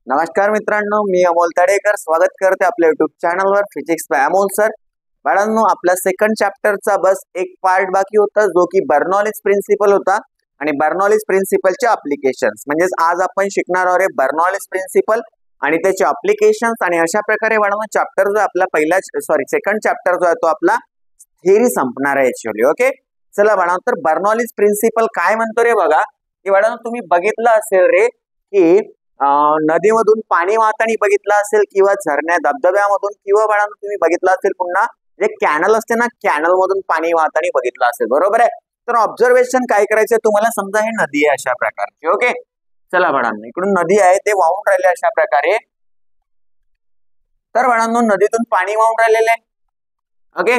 नमस्कार मित्रांनो, मी अमोल तडेकर स्वागत करते आपल्या युट्यूब चॅनलवर फिजिक्स बाय अमोल सर. बाळांनो, आपल्या सेकंड चॅप्टरचा बस एक पार्ट बाकी होता जो की बर्नॉलिस प्रिन्सिपल होता आणि बर्नॉलिस प्रिन्सिपलचे अप्लिकेशन्स म्हणजे आज आपण शिकणार आहोत बर्नॉलिस प्रिन्सिपल आणि त्याचे अप्लिकेशन्स. आणि अशा प्रकारे बाळांनो चॅप्टर जो आपला सेकंड चॅप्टर जो आहे तो आपला थिअरी संपणार आहे ऍक्च्युअली. ओके, चला बाळांनो, तर बर्नॉलिस प्रिन्सिपल काय म्हणतो रे बघा की बाळांनो तुम्ही बघितलं असेल रे की नदीमधून पाणी वाहताना बघितलं असेल किंवा झरण्या धबधब्यामधून किंवा बाळांनो तुम्ही बघितलं असेल पुन्हा जे कॅनल असते ना कॅनल मधून पाणी वाहताना बघितलं असेल, बरोबर आहे. तर ऑब्झर्वेशन काय करायचं तुम्हाला, समजा हे नदी आहे अशा प्रकारची. ओके, चला बाळांनो इकडून नदी आहे ते वाहून राहिले अशा प्रकारे. तर बाळांनो नदीतून पाणी वाहून राहिलेले आहे. ओके,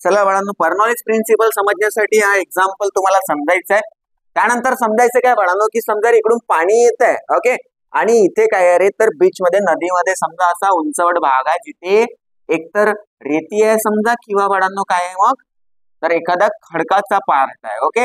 चला बाळांनो बर्नॉलिस प्रिन्सिपल समजण्यासाठी हा एक्झाम्पल तुम्हाला समजायचं आहे. त्यानंतर समजायचं काय बाळांनो की समजा इकडून पाणी येत आहे. ओके, आणि इथे काय आहे रे, तर बीच मध्ये नदीमध्ये समजा असा उंचवट भाग आहे जिथे एकतर रेती आहे समजा किंवा बाळांनो काय आहे मग तर एखादा खडकाचा पार्ट आहे. ओके,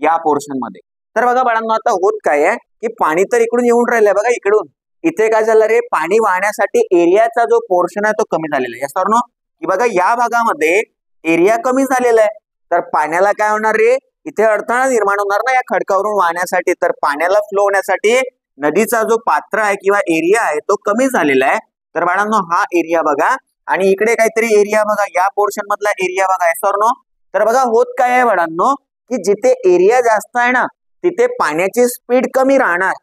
या पोर्शन मध्ये. तर बघा बाळांनो आता होत काय आहे की पाणी तर इकडून येऊन राहिलंय बघा इकडून. इथे काय झालं रे, पाणी वाहण्यासाठी एरियाचा जो पोर्शन आहे तो कमी झालेला आहे. सर नो की बघा या भागामध्ये एरिया कमी झालेला आहे तर पाण्याला काय होणार रे, इथे अडथळा निर्माण होणार ना या खडकावरून वाहण्यासाठी. तर पाण्याला फ्लो होण्यासाठी नदीचा जो पात्र आहे किंवा एरिया आहे तो कमी झालेला आहे. तर बाळांनो हा एरिया बघा आणि इकडे काहीतरी एरिया बघा, या पोर्शन मधला एरिया बघा. सर नो तर बघा होत काय आहे बाळांनो की जिथे एरिया जास्त आहे ना तिथे पाण्याची स्पीड कमी राहणार.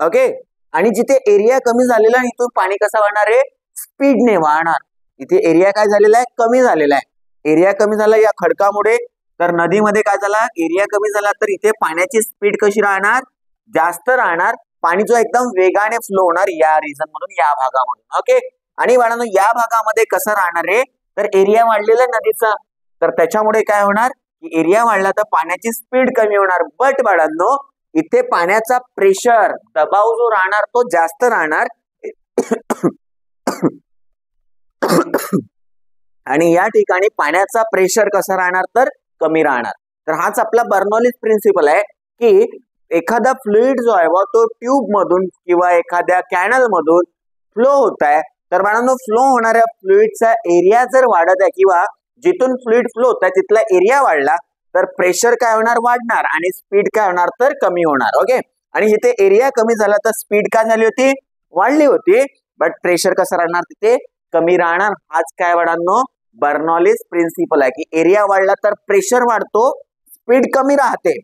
ओके, आणि जिथे एरिया कमी झालेला आहे इथून पाणी कसं वाहणार आहे, स्पीडने वाहणार. इथे एरिया काय झालेला आहे, कमी झालेला आहे. एरिया कमी झाला या खडकामुळे. तर नदीमध्ये काय झाला, एरिया कमी झाला तर इथे पाण्याची स्पीड कशी राहणार, जास्त राहणार. पाणी जो एकदम वेगाने फ्लो होणार या रिजन मधून या भागामधून. ओके, आणि बाळांनो या भागामध्ये कसं राहणार आहे तर एरिया वाढलेला नदीचा तर त्याच्यामुळे काय होणार की एरिया वाढला तर पाण्याची स्पीड कमी होणार. बट बाळांनो इथे पाण्याचा प्रेशर दबाव जो राहणार तो जास्त राहणार आणि या ठिकाणी पाण्याचा प्रेशर कसा राहणार तर कमी राहणार. तर हाच आपला बर्नॉलिस प्रिन्सिपल आहे की एखादा फ्लुइड जो आहे तो ट्यूब मधून किंवा एखाद्या कॅनल मधून फ्लो होत आहे. तर बाळांनो फ्लो होणाऱ्या फ्लुइडचा एरिया जर वाढत आहे किंवा जिथून फ्लुइड फ्लो होत आहे तिथला एरिया वाढला तर प्रेशर काय होणार, वाढणार आणि स्पीड काय होणार तर कमी होणार. ओके, आणि जिथे एरिया कमी झाला तर स्पीड काय झाली होती, वाढली होती. बट प्रेशर कसं राहणार, तिथे कमी राहणार. हाच काय बाळांनो बर्नॉलिस प्रिन्सिपल आहे की एरिया वाढला तर प्रेशर वाढतो, स्पीड कमी राहते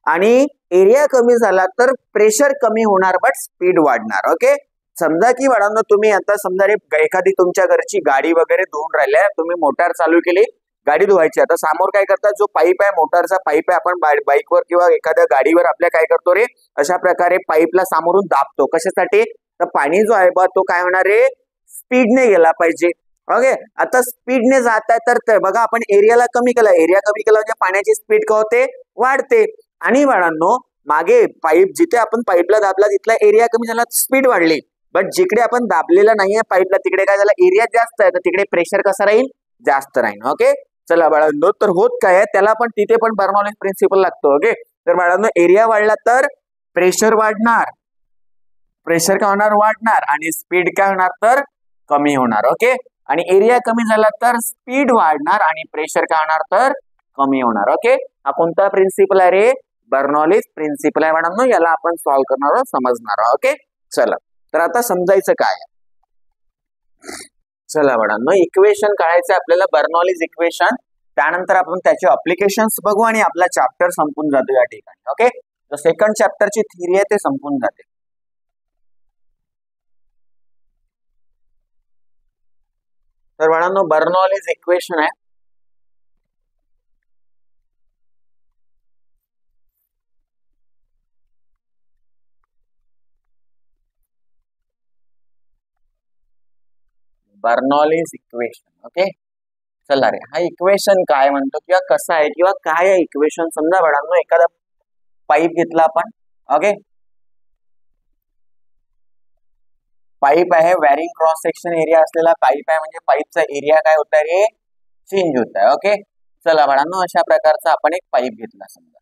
आणि एरिया कमी झाला तर प्रेशर कमी होणार बट स्पीड वाढणार. ओके, समजा की बाळांनो तुम्ही आता समजा एखादी तुमच्या घरची गाडी वगैरे धुवून राहिल्या, तुम्ही मोटार चालू केली गाडी धुवायची. आता समोर काय करतात, जो पाईप आहे मोटारचा पाईप आहे आपण बाईकवर किंवा एखाद्या गाडीवर आपल्या काय करतो रे, अशा प्रकारे पाईपला सामोरून दाबतो. कशासाठी, तर पाणी जो आहे बा तो काय होणार रे, स्पीडने गेला पाहिजे. ओके, आता स्पीडने जात आहे तर बघा आपण एरियाला कमी केला, एरिया कमी केला म्हणजे पाण्याची स्पीड काय होते, वाढते. आणि बाळांनो मागे पाईप जिथे आपण पाईपला दाबला तिथला एरिया कमी झाला, स्पीड वाढली. बट जिकडे आपण दाबलेला नाहीये पाईपला तिकडे काय झालं, एरिया जास्त आहे तर तिकडे प्रेशर कसं राहील, जास्त राहील. ओके, चला बाळांनो तर होत काय आहे त्याला पण तिथे पण बर्नॉलिस प्रिन्सिपल लागतो. ओके, तर बाळांनो एरिया वाढला तर प्रेशर वाढणार, प्रेशर काय होणार, वाढणार आणि स्पीड काय होणार तर कमी होणार. ओके, आणि एरिया कमी झाला तर स्पीड वाढणार आणि प्रेशर काय होणार तर कमी होणार. ओके, हा कोणता प्रिन्सिपल आहे रे, बर्नॉलिस प्रिन्सिपल आहे बाळांनो. याला आपण सॉल्व्ह करणार आहोत, समजणार आहोत. ओके, चला तर आता समजायचं काय, चला बाळांनो इक्वेशन काढायचं आपल्याला, बर्नॉलिस इक्वेशन. त्यानंतर आपण त्याचे अप्लिकेशन्स बघू आणि आपला चॅप्टर संपून जातो या ठिकाणी. ओके, तर सेकंड चॅप्टरची थिअरी आहे ते संपून जाते. तर बाळांनो बर्नॉलिस इक्वेशन आहे. Bernoulli's equation. ओके, चला रे हा इक्वेशन काय म्हणतो किंवा कसं आहे किंवा काय आहे इक्वेशन. समजा बाळांनो एखादा पाईप घेतला आपण. ओके, पाईप आहे, वॅरिंग क्रॉस सेक्शन एरिया असलेला पाईप आहे म्हणजे पाईपचा एरिया काय होत आहे रे, चेंज होत आहे. ओके, चला बाळांनो अशा प्रकारचा आपण एक पाईप घेतला समजा.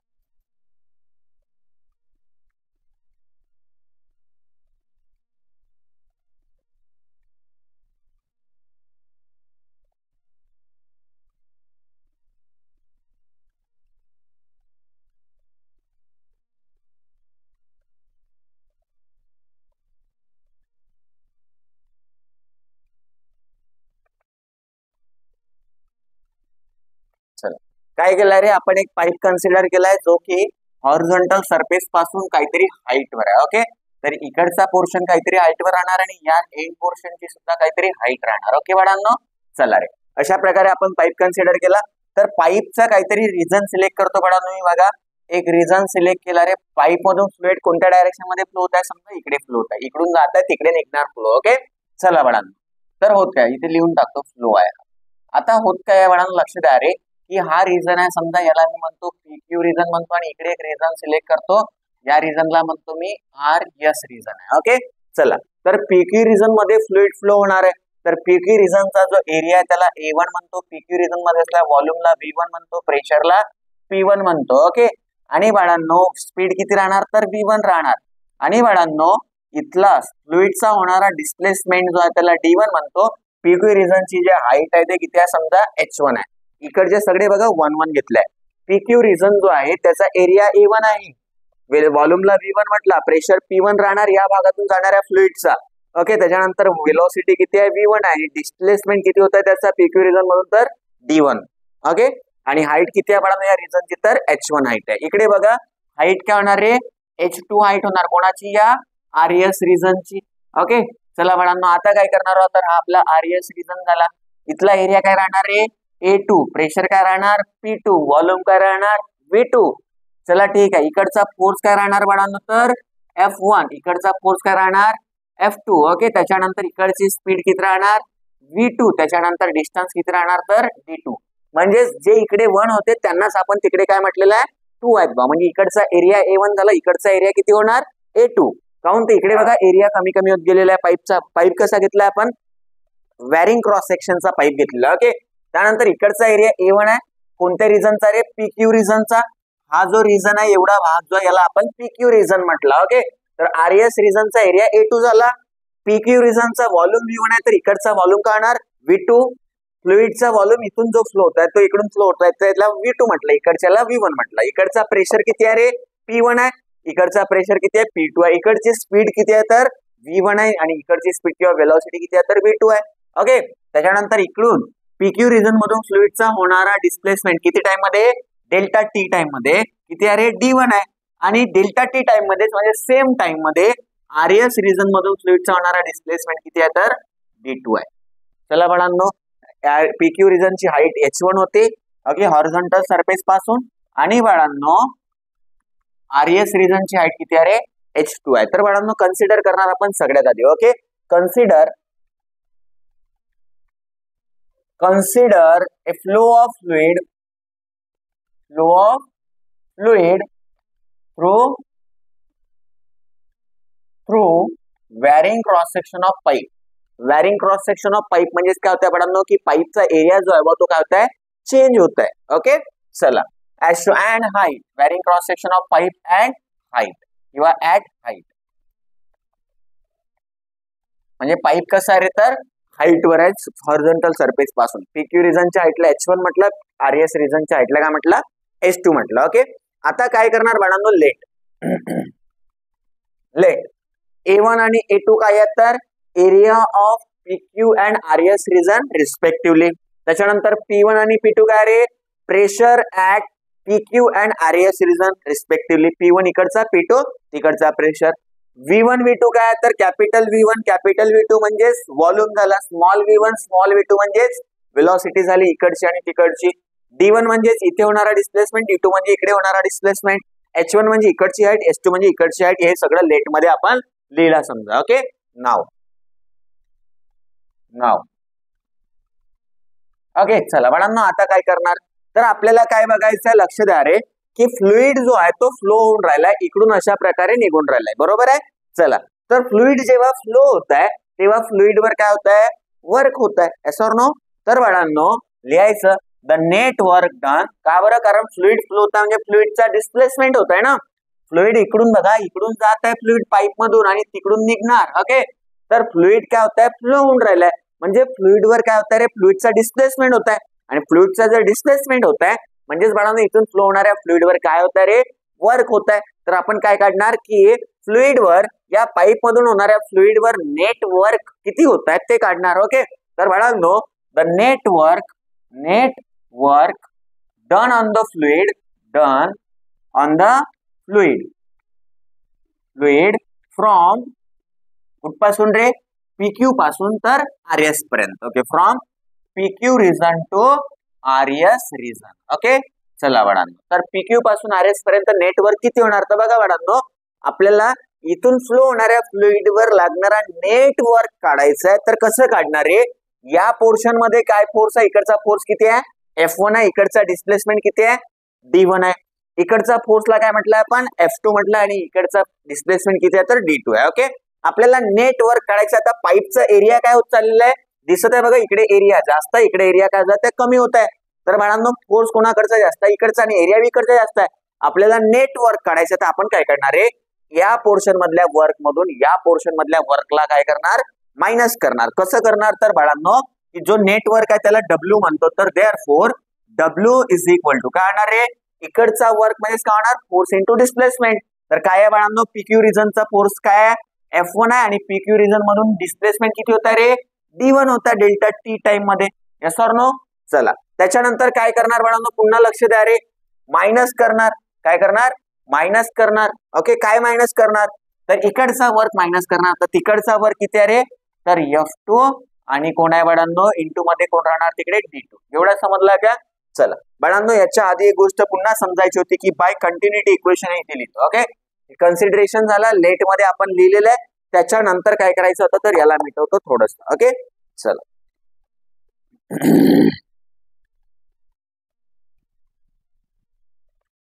चला काय केलंय रे, आपण एक पाईप कन्सिडर केलाय जो की हॉरिझॉन्टल सरफेस पासून काहीतरी हाईट वर आहे. ओके, तर इकडचा पोर्शन काहीतरी हाईट वर राहणार आणि या एंड पोर्शनची सुद्धा काहीतरी हाईट राहणार. ओके बाळांनो, चला रे, अशा प्रकारे आपण पाईप कन्सिडर केला. तर पाईपचा काहीतरी रिजन सिलेक्ट करतो बाळांनो. मी बघा एक रिजन सिलेक्ट केला रे. पाईप मधून फ्लुइड कोणत्या डायरेक्शन मध्ये फ्लो होत आहे, समजा इकडे फ्लो होत आहे, इकडून जात आहे तिकडे निघणार फ्लो. ओके, चला बाळांनो, तर होत काय इथे लिहून टाकतो फ्लो आहे. आता होत काय आहे बाळांनो, लक्ष द्या रे की हा रिजन आहे, समजा याला मी म्हणतो PQ रिजन म्हणतो आणि इकडे एक रिजन सिलेक्ट करतो, या रिजनला म्हणतो मी RS रिजन आहे. ओके, चला, तर PQ रिजन मध्ये फ्लुइड फ्लो होणार आहे. तर PQ रिजनचा जो एरिया आहे त्याला A1 म्हणतो, PQ रिजन मध्ये असल्या व्हॉल्यूमला V1 म्हणतो, प्रेशरला P1 म्हणतो. ओके, आणि बाळांनो स्पीड किती राहणार, तर V1 राहणार. आणि बाळांनो इथला फ्लुइडचा होणारा डिस्प्लेसमेंट जो आहे त्याला D1 म्हणतो. PQ रिजनची जे हाईट आहे ते किती आहे, समजा H1 आहे. इकडचे सगळे बघा 1-1 घेतलाय. PQ रिजन जो आहे त्याचा एरिया A1 आहे, व्हॉल्यूमला V1 म्हटला, प्रेशर P1 राहणार या भागातून जाणाऱ्या फ्लुइडचा. ओके, त्याच्यानंतर वेलोसिटी किती आहे, V1 आहे, डिस्प्लेसमेंट किती होत आहे त्याचा PQ रिजन मधून, तर D1. ओके, आणि हाईट किती आहे बाळा या रिजनची, तर H1 हाईट आहे. इकडे बघा हाईट काय होणार रे, H2 हाईट होणार, कोणाची, या RS रिजनची. ओके, चला बाळांनो आता काय करणार आहोत, तर हा आपला RS रिजन झाला. इथला एरिया काय राहणार रे, A2, प्रेशर काय राहणार P2, व्हॉल्यूम काय राहणार V2. चला ठीक आहे, इकडचा फोर्स काय राहणार बाळांनो, तर F1, इकडचा फोर्स काय राहणार F2. ओके, त्याच्यानंतर इकडची स्पीड किती राहणार V2, त्याच्यानंतर डिस्टन्स किती राहणार, तर D2. म्हणजे जे इकडे 1 होते त्यांनाच आपण तिकडे काय म्हटलेलं आहे, 2 आहेत बा. म्हणजे इकडचा एरिया A1 झाला, इकडचा एरिया किती होणार A2. काऊन तर इकडे बघा एरिया कमी कमी होत गेलेला आहे पाईपचा. पाईप कसा घेतलाय आपण, वॅरिंग क्रॉस सेक्शनचा पाईप घेतलेला. ओके, त्यानंतर इकडचा एरिया A1 आहे, कोणत्या रिजनचा रे, PQ रिजनचा. हा जो रिजन आहे एवढा भाग जो याला आपण PQ रिजन म्हटला. ओके, तर RS रिजनचा एरिया A2 झाला. PQ रिजनचा व्हॉल्यूम V1 आहे, तर इकडचा व्हॉल्यूम काय होणार V2. फ्लुइडचा व्हॉल्यूम इथून जो फ्लो होत आहे तो इकडून फ्लो होत आहे, त्याला V2 म्हटलं, इकडच्याला V1 म्हटलं. इकडचा प्रेशर किती आहे रे, P1 आहे, इकडचा प्रेशर किती आहे P2 आहे, इकडची स्पीड किती आहे तर V1 आहे, आणि इकडची स्पीड किंवा वेलोसिटी किती आहे तर V2 आहे. ओके, त्याच्यानंतर इकडून PQ रिजन मधून फ्लुइडचा होणारा डिस्प्लेसमेंट किती टाइम मध्ये, डेल्टा T टाइम मध्ये किती आहे रे, D1 आहे. आणि डेल्टा T टाइम मध्ये म्हणजे सेम टाइम मध्ये RS रिजन मधून फ्लुइडचा होणारा डिस्प्लेसमेंट किती आहे तर D2 आहे. चला बाळांनो, PQ रिजनची हाईट H1 होते. ओके, हॉरिझॉन्टल सरफेस पासून. आणि बाळांनो RS रिजनची हाईट किती आहे रे, H2 आहे. तर बाळांनो कन्सिडर करणार आपण सगळ्यात आधी. Okay, consider a flow of fluid through varying cross section of pipe. Varying cross section of pipe म्हणजे काय होतं बाळांनो, की पाईपचा एरिया जो आहे तो काय होत आहे, चेंज होत आहे. ओके, चला, as two and height, varying cross section of pipe and height किंवा ऍट हाईट. म्हणजे पाईप कसा आहे रे, तर हाईट वर आहे हॉरिझॉन्टल सरफेस पासून. PQ रिजनच्या हाईटला H1 म्हटलं, RS रिजनच्या हाईटला काय म्हटलं, H2 म्हटलं. ओके, आता काय करणार बाळांनो, लेट A1 आणि A2 काय आहेत तर area of PQ and RS region respectively. त्याच्यानंतर P1 आणि P2 काय रे, pressure at PQ and RS region respectively. P1 इकडचा, P2 तिकडचा प्रेशर. V1 V2 काय तर कॅपिटल V1 कॅपिटल V2 म्हणजे व्हॉल्यूम झाला, स्मॉल V1 स्मॉल V2 म्हणजेच वेलोसिटी झाली इकडची आणि तिकडची. D1 म्हणजे इथे होणारा डिस्प्लेसमेंट, D2 म्हणजे इकडे होणारा डिस्प्लेसमेंट, H1 म्हणजे इकडची हाईट, H2 म्हणजे इकडची हाईट. हे सगळं लेट मध्ये आपण लिहिला समजा. ओके, नाव ओके, चला बाळांनो आता काय करणार, तर आपल्याला काय बघायचं, लक्ष द्या रे की फ्लुइड जो आहे तो फ्लो होऊन राहिलाय, इकडून अशा प्रकारे निघून राहिलाय, बरोबर आहे. चला, तर फ्लुइड जेव्हा फ्लो होत आहे तेव्हा फ्लुइड वर काय होत आहे, वर्क होत आहे, एस ऑर नो. तर बाळांनो लिहायचं द नेट वर्क डन. का बरं, कारण फ्लुइड फ्लो होता म्हणजे फ्लुइडचा डिस्प्लेसमेंट होत आहे ना. फ्लुइड इकडून बघा, इकडून जात आहे फ्लुइड पाईप मधून आणि तिकडून निघणार. ओके, तर फ्लुइड काय होत आहे, फ्लो होऊन राहिलाय, म्हणजे फ्लुइड वर काय होत आहे रे, फ्लुइडचा डिस्प्लेसमेंट होत आहे. आणि फ्लुइडचा जर डिस्प्लेसमेंट होत आहे म्हणजेच बाळांनो इथून फ्लो होणाऱ्या फ्लुइड वर काय होत आहे रे, वर्क होत आहे. तर आपण काय काढणार की फ्लुइड वर, या पाईप मधून होणाऱ्या फ्लुइड वर नेट वर्क किती होत आहे ते काढणार. ओके, तर बाळांनो the net work done on the fluid from कुठपासून रे, PQ पासून तर RS पर्यंत. Okay, from PQ region to RS region. Okay, चला बाळांनो, तर PQ पासून RS पर्यंत नेटवर्क किती होणार तर बघा बाळांनो, आपल्याला इथून फ्लो होणाऱ्या फ्लुइड वर लागणारा नेटवर्क काढायचा आहे. तर कसं काढणार आहे, या पोर्शन मध्ये काय फोर्स आहे, इकडचा फोर्स किती आहे F1 आहे, इकडचा डिस्प्लेसमेंट किती आहे D1 आहे, इकडचा फोर्सला काय म्हटलं आपण F2 म्हटलं, आणि इकडचा डिस्प्लेसमेंट किती आहे तर D2 आहे. ओके, आपल्याला नेटवर्क काढायचं. आता पाईपचा एरिया काय होत चाललेला आहे दिसत आहे बघा, इकडे एरिया जास्त आहे, इकडे एरिया काय जात आहे कमी होत आहे. तर बाळांनो फोर्स कोणाकडचा जास्त आहे, इकडचा, आणि एरिया इकडचा जास्त आहे. आपल्याला नेटवर्क काढायचं, तर आपण काय करणार आहे, या पोर्शन मधल्या वर्क मधून या पोर्शन मधल्या वर्कला काय करणार, मायनस करणार. कसं करणार तर बाळांनो, की जो नेटवर्क आहे त्याला W म्हणतो, तर therefore W is equal to काय होणार आहे, इकडचा वर्क म्हणजेच काय होणार, फोर्स इंटू डिस्प्लेसमेंट. तर काय आहे बाळांनो, PQ रिजनचा फोर्स काय आहे F1 आहे, आणि PQ रिजन मधून डिस्प्लेसमेंट किती होता रे, D1 होता डेल्टा T टाइम मध्ये. Yes or no. चला, त्याच्यानंतर काय करणार बाळांनो, पुन्हा लक्ष द्या रे, मायनस करणार. काय करणार, मायनस करणार. ओके, काय मायनस करणार तर इकडचा वर्क मायनस करणार. तर तिकडचा वर्क किती आहे रे, तर F2, आणि कोण आहे बाळांनो, इंटू मध्ये कोण राहणार तिकडे D2. एवढा समजला का. चला बाळांनो, याच्या आधी एक गोष्ट पुन्हा समजायची होती की बाय कंटिन्युटी इक्वेशन इथे लिहितो. ओके, कन्सिडरेशन झाला, लेट मध्ये आपण लिहिलेलं आहे. त्याच्यानंतर काय करायचं होतं तर याला मिटवतो थोडस. ओके, चला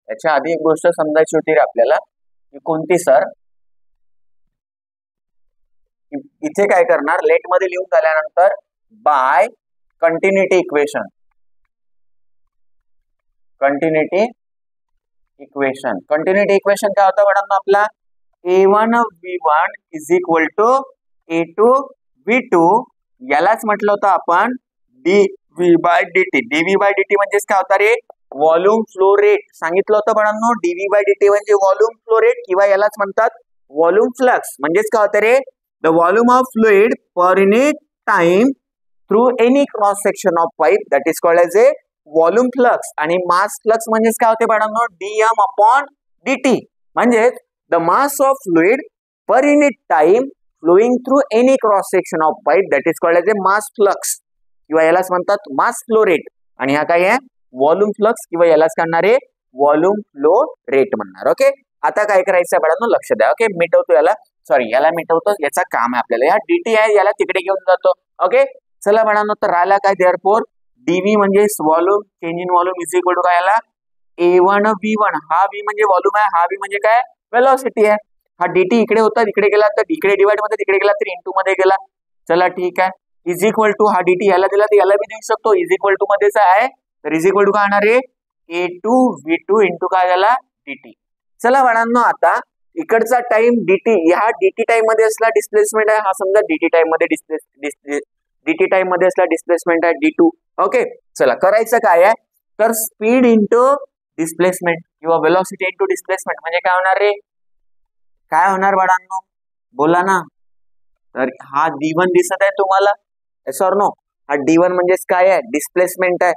याच्या आधी एक गोष्ट समजायची होती रे आपल्याला, की कोणती सर, इथे काय करणार, लेट मध्ये लिहून झाल्यानंतर बाय कंटिन्युटी इक्वेशन काय होतं बाळांनो, आपला A1 V1 is equal to A2 V2, यालाच म्हटलं होतं आपण dV by dt. dV by dt म्हणजेच काय होता रे, व्हॉल्यूम फ्लो रेट. सांगितलं होतं बाळांनो, dV बाय dt म्हणजे व्हॉल्यूम फ्लो रेट, किंवा यालाच म्हणतात व्हॉल्यूम फ्लक्स. म्हणजेच काय होतं रे, the volume of fluid per unit time through any cross section of pipe, that is called as a volume flux. आणि मास फ्लक्स म्हणजेच काय होते बाळांनो, dm अपॉन dt. म्हणजेच the mass of fluid per unit time flowing through any cross section of pipe, that is called as a mass flux, किंवा यालाच म्हणतात mass flow rate. आणि हा काय आहे, व्हॉल्यूम फ्लक्स, किंवा यालाच करणार आहे व्हॉल्यूम फ्लो रेट म्हणणार. ओके, आता काय करायचं बाळांनो, लक्ष द्या. ओके, मिटवतो याला, सॉरी याला मिटवतो, याचा काम आहे आपल्याला. या dt आहे, याला तिकडे घेऊन जातो. ओके, चला बाळांनो, तर राहिला काय, देअरफॉर dV म्हणजे volume, change in volume is equal to काय याला A1 V1. हा V म्हणजे व्हॉल्यूम आहे, हा V म्हणजे काय वेलोसिटी आहे. हा dt इकडे होता, इकडे गेला तर इकडे डिवाइड मध्ये, तिकडे गेला तर इंटू मध्ये गेला. चला ठीक आहे, इज इक्वल टू हा dt याला दिला तर याला बी देऊ शकतो, इज इक्वल टू मध्येच आहे, तर इज इक्वल टू काय होणार आहे A2 V2 इंटू काय झाला dt. चला बाळांनो, आता इकडचा टाइम dt, ह्या dt टाइम मध्ये असला डिस्प्लेसमेंट आहे, हा समजा dt टाइम मध्ये असला डिस्प्लेसमेंट आहे D2. ओके, चला करायचं काय आहे, तर स्पीड इंटू डिस्प्लेसमेंट किंवा वेलोसिटी इंटू डिस्प्लेसमेंट म्हणजे काय होणार रे, काय होणार बाळांनो बोला ना. तर हा D1 दिसत आहे तुम्हाला, येस ऑर नो. हा D1 म्हणजेच काय आहे, डिस्प्लेसमेंट आहे,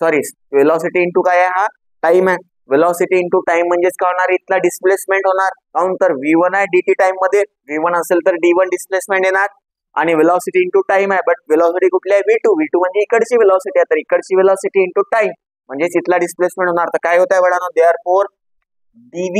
सॉरी वेलोसिटी इंटू काय आहे, हा टाइम आहे. वेलोसिटी इंटू टाइम म्हणजेच काय होणार, इथला डिस्प्लेसमेंट होणार. काऊन तर V1 आहे dt टाइम मध्ये, V1 असेल तर D1 डिस्प्लेसमेंट येणार. आणि वेलोसिटी इंटू टाइम आहे, बट वेलोसिटी कुठली आहे V2 म्हणजे इकडची वेलोसिटी आहे, तर इकडची वेलोसिटी इंटू टाइम म्हणजेच इथला डिस्प्लेसमेंट होणार. तर काय होत आहे बाळांनो, therefore dV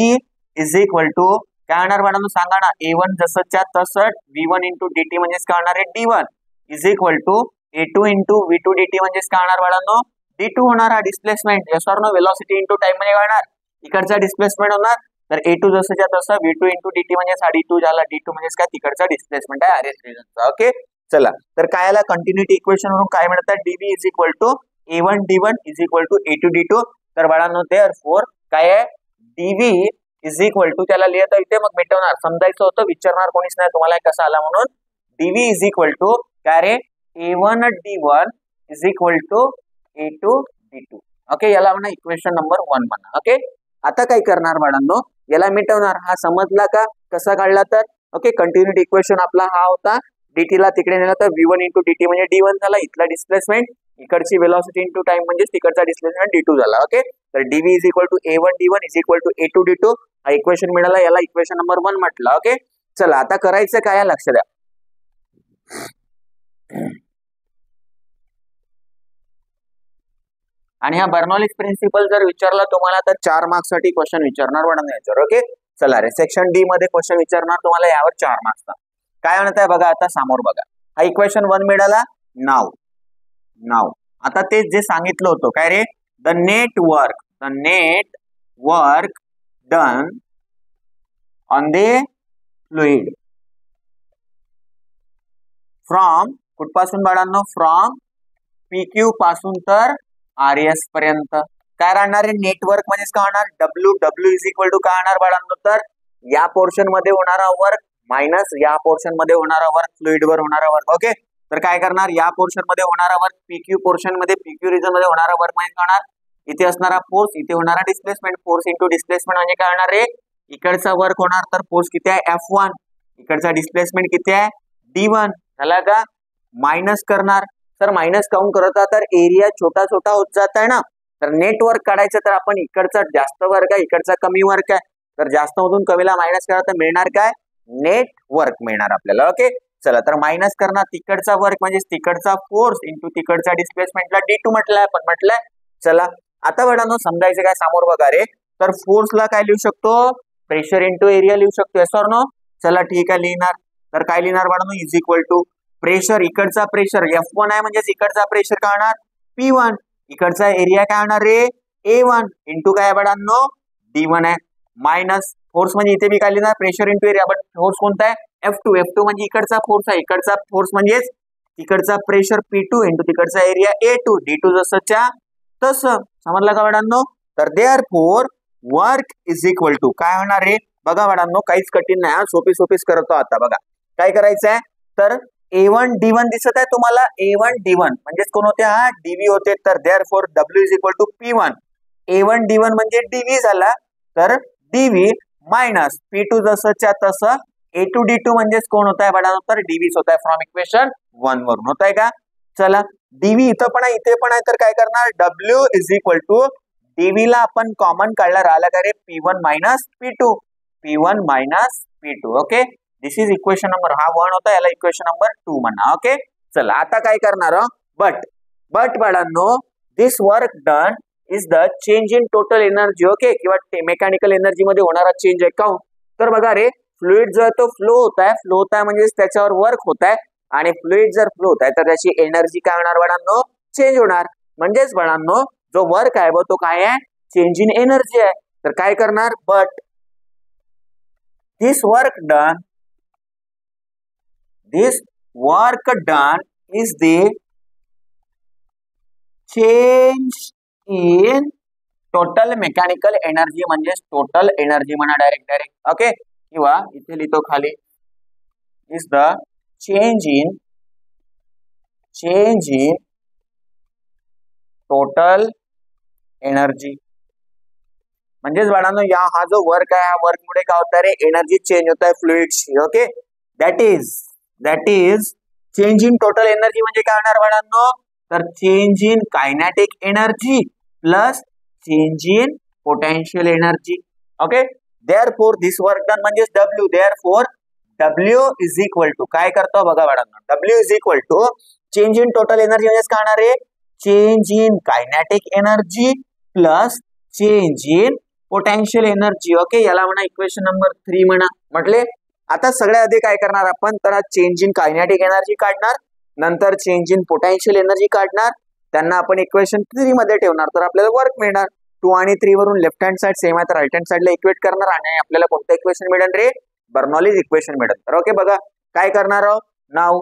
is equal to काय होणार बाळांनो सांगा ना, A1 जसंच्या तसं V1 इंटू dt म्हणजेच काय होणार आहे D1 is equal to A2 into V2 dt म्हणजेच काय होणार बाळांनो D2 होणार. हा displacement, yes or no. Velocity into time म्हणजे काय होणार, इकडचा डिस्प्लेसमेंट होणार. तर A2 जसंच्या तसं V2 इंटू dt म्हणजे हा D2 झाला, D2 म्हणजेच काय तिकडचा डिस्प्लेसमेंट आहे RS रिजनचा. ओके, चला तर काय आला, कंटिन्युटी इक्वेशन वरून काय म्हणतात, dV is equal to A1 D1 is equal to A2 D2. तर बाळांनो देअरफॉर काय आहे, dV इज इक्वल टू, त्याला लिहिता इथे मग मिटवणार, समजायचं होतं, विचारणार कोणीच नाही तुम्हाला कसा आला म्हणून. dV इज इक्वल टू काय रे, A1 D1 is equal to A2 D2. Okay, याला म्हणा इक्वेशन नंबर 1 म्हणा. ओके, आता काय करणार बाळांनो, याला मिटवणार. हा समजला का कसा काढला तर. ओके, कंटिन्युटी इक्वेशन आपला हा होता, dt ला तिकडे नेला तर V1 इंटू dt म्हणजे D1 झाला, इथला डिस्प्लेसमेंट इकडची वेलॉसिटी इंटू टाइम म्हणजे तिकडचा डिस्प्लेसमेंट d2 झाला. ओके, तर dv is equal to a1 d1 is equal to a2 d2. हा इक्वेशन मिळाला, याला इक्वेशन नंबर 1 म्हटलं. ओके, चला आता करायचं काय लक्ष द्या. आणि हा बर्नॉलिस प्रिन्सिपल जर विचारला तुम्हाला तर 4 मार्क्स साठी क्वेश्चन विचारणार वडांना याच्यावर. ओके, चला रे सेक्शन डी मध्ये क्वेश्चन विचारणार तुम्हाला यावर 4 मार्क्सचा. काय म्हणत आहे बघा, आता समोर बघा. हा इक्वेशन 1 मिळाला. नाव आता ते जे सांगितलं होतं काय रे, the net work done on the fluid from कुठपासून बाळांनो, फ्रॉम PQ पासून तर RS पर्यंत काय राहणार आहे, नेटवर्क म्हणजे काय होणार, W इज इक्वल टू काय होणार बाळांनो, तर या पोर्शन मध्ये होणारा वर्क मायनस या पोर्शन मध्ये होणारा वर्क, फ्लुइड वर होणारा वर्क. ओके, तर काय करणार, या पोर्शन मध्ये होणारा वर्क PQ पोर्शन मध्ये PQ रिजन मध्ये होणारा वर्क म्हणजे काय होणार, इथे असणारा फोर्स, इथे होणारा डिस्प्लेसमेंट, फोर्स इंटू डिस्प्लेसमेंट म्हणजे काय होणार रे, इकडचा वर्क होणार तर फोर्स किती आहे F1, इकडचा डिस्प्लेसमेंट किती आहे D1 झाला का, मायनस करणार. सर मायनस काउंट करता तर एरिया छोटा छोटा होत जात आहे ना, तर नेटवर्क काढायचं तर आपण इकडचा जास्त वर्क आहे इकडचा कमी वर्क आहे, तर जास्त मधून कमीला मायनस करा तर मिळणार काय, नेट वर्क मिळणार आपल्याला. ओके, चला तर मायनस करणार तिकडचा वर्क म्हणजे तिकडचा फोर्स इंटू तिकडचा डिस्प्लेसमेंटला D2 म्हटलंय आपण म्हटलंय. चला आता बघानो समजायचं काय, समोर बघा रे, तर फोर्सला काय लिहू शकतो, प्रेशर इंटू एरिया लिहू शकतो, येस और नो. चला ठीक आहे लिहिणार, तर काय लिहिणार बाळांनो, इज इक्वल टू प्रेशर, इकडचा प्रेशर F1 आहे म्हणजे इकडचा प्रेशर काय होणार P1, इकडचा एरिया काय होणार रे A1 इंटू काय बाळांनो D1 आहे, मायनस फोर्स म्हणजे इथे मी काय लिहिणार pressure into area, but force कोणता आहे F2 म्हणजे इकडचा फोर्स आहे, इकडचा फोर्स म्हणजे तिकडचा प्रेशर P2 इंटू तिकडचा एरिया A2, D2 जसंच्या तसं, समजलं का बाळांनो. तर therefore work is equal to काय होणार रे, बघा बाळांनो काहीच कठीण नाही, सोपीच करतो. आता बघा काय करायचं आहे, तर A1 D1 दिसत आहे तुम्हाला, A1 D1 म्हणजे कोण होते, हा DV होते, तर therefore W is equal to P1, A1 D1 म्हणजे DV झाला, तर DV मायनस P2 जसंच्या तसं A2 D2 म्हणजेच कोण होत आहे बघा, तर DV होत आहे फ्रॉम इक्वेशन 1 वरून, होत आहे का. चला DV इथं पण आहे इथे पण आहे, तर काय करणार, W is equal to DV ला आपण कॉमन काढला राहिला का रे P1 minus P2. Okay, this is equation number, हा 1 होता, याला इक्वेशन नंबर 2 म्हणा. ओके, चला आता काय करणार, बट बाळांनो this work done is the change in total energy. Okay, किंवा मेकॅनिकल एनर्जी मध्ये होणारा चेंज आहे काउंट. तर बघा रे, फ्लुइड जो आहे तो फ्लो होत आहे म्हणजे त्याच्यावर वर्क होत आहे, आणि फ्लुइड जर फ्लो होत आहे तर त्याची एनर्जी काय होणार बाळांनो, चेंज होणार. म्हणजेच बाळांनो जो वर्क आहे तो काय आहे, चेंज इन एनर्जी आहे. तर काय करणार, but this work done is the change in total mechanical energy म्हणजे टोटल एनर्जी म्हणा डायरेक्ट. ओके, किंवा इथे लिहितो खाली, is the change in total energy. म्हणजेच बाळांनो हा जो वर्क आहे, हा वर्क मुळे काय होत रे, एनर्जी चेंज होत आहे फ्लुइडची. Okay, that is change in total energy म्हणजे काय होणार बाळांनो, तर change in kinetic energy plus change in potential energy. Okay, therefore this work done म्हणजे W, therefore W is equal to काय करतो बघा बाळांनो, W is equal to change in total energy म्हणजे काय होणार आहे, change in kinetic energy plus change in potential energy. Okay, याला म्हणा इक्वेशन नंबर 3 म्हणा. म्हटले आता सगळ्या आधी काय करणार आपण, तर चेंज इन कायनेटिक एनर्जी काढणार, नंतर चेंज इन पोटेन्शियल एनर्जी काढणार, त्यांना आपण इक्वेशन 3 मध्ये ठेवणार, तर आपल्याला वर्क मिळणार. 2 आणि 3 वरून लेफ्ट हँड साइड सेम आहे तर राईट हँड साइडला इक्वेट करणार, आणि आपल्याला कोणतं इक्वेशन मिळेल रे, बर्नॉलीज इक्वेशन मिळेल. तर ओके बघा काय करणार आहोत, नाव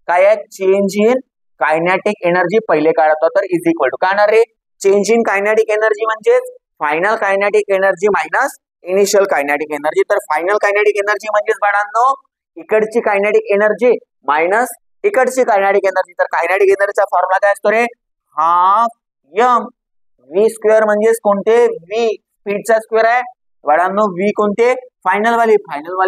काय आहे, चेंज इन कायनेटिक एनर्जी पहिले काढतो, तर इज इक्वल टू काय होणार रे, चेंज इन कायनेटिक एनर्जी म्हणजे final kinetic energy minus initial kinetic energy. तर फायनल कायनेटिक एनर्जी म्हणजे बाळांनो इकडची कायनेटिक एनर्जी मायनस इकडची कायनेटिक एनर्जी. तर कायनेटिक एनर्जीचा फॉर्म्युला काय असतो रे, हाफ m v स्क्वेअर म्हणजेच कोणते, v स्पीडचा स्क्वेअर आहे बाळांनो, v कोणते फायनल वाली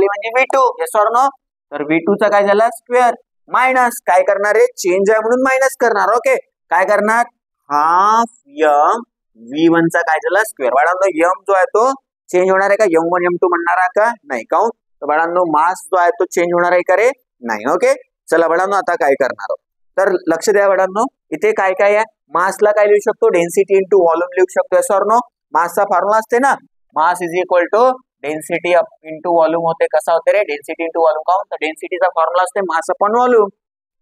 म्हणजे v2, येस और नो. तर v2 चा काय झाला स्क्वेअर, मायनस काय करणार आहे, चेंज आहे म्हणून मायनस करणार. ओके, काय करणार, हाफ यम V1 चा काय झाला स्क्वेअर. बाळांनो यम जो आहे तो चेंज होणार आहे का, M1 M2 म्हणणार आहे का, नाही. काऊन तर बाळांनो मास जो आहे तो चेंज होणार आहे का रे, नाही. ओके, चला बाळांनो आता काय करणार आहोत, तर लक्ष द्या बाळांनो, इथे काय काय आहे, मासला काय लिहू शकतो, डेन्सिटी इंटू व्हॉल्यूम लिहू शकतो. सर नो, मासचा फॉर्म्युला असते ना, mass is equal to density into volume होते. कसा होते रे, डेन्सिटी इंटू व्हॉल्यूम. काऊन तर डेन्सिटीचा फॉर्म्युला असते मास अपॉन व्हॉल्यूम.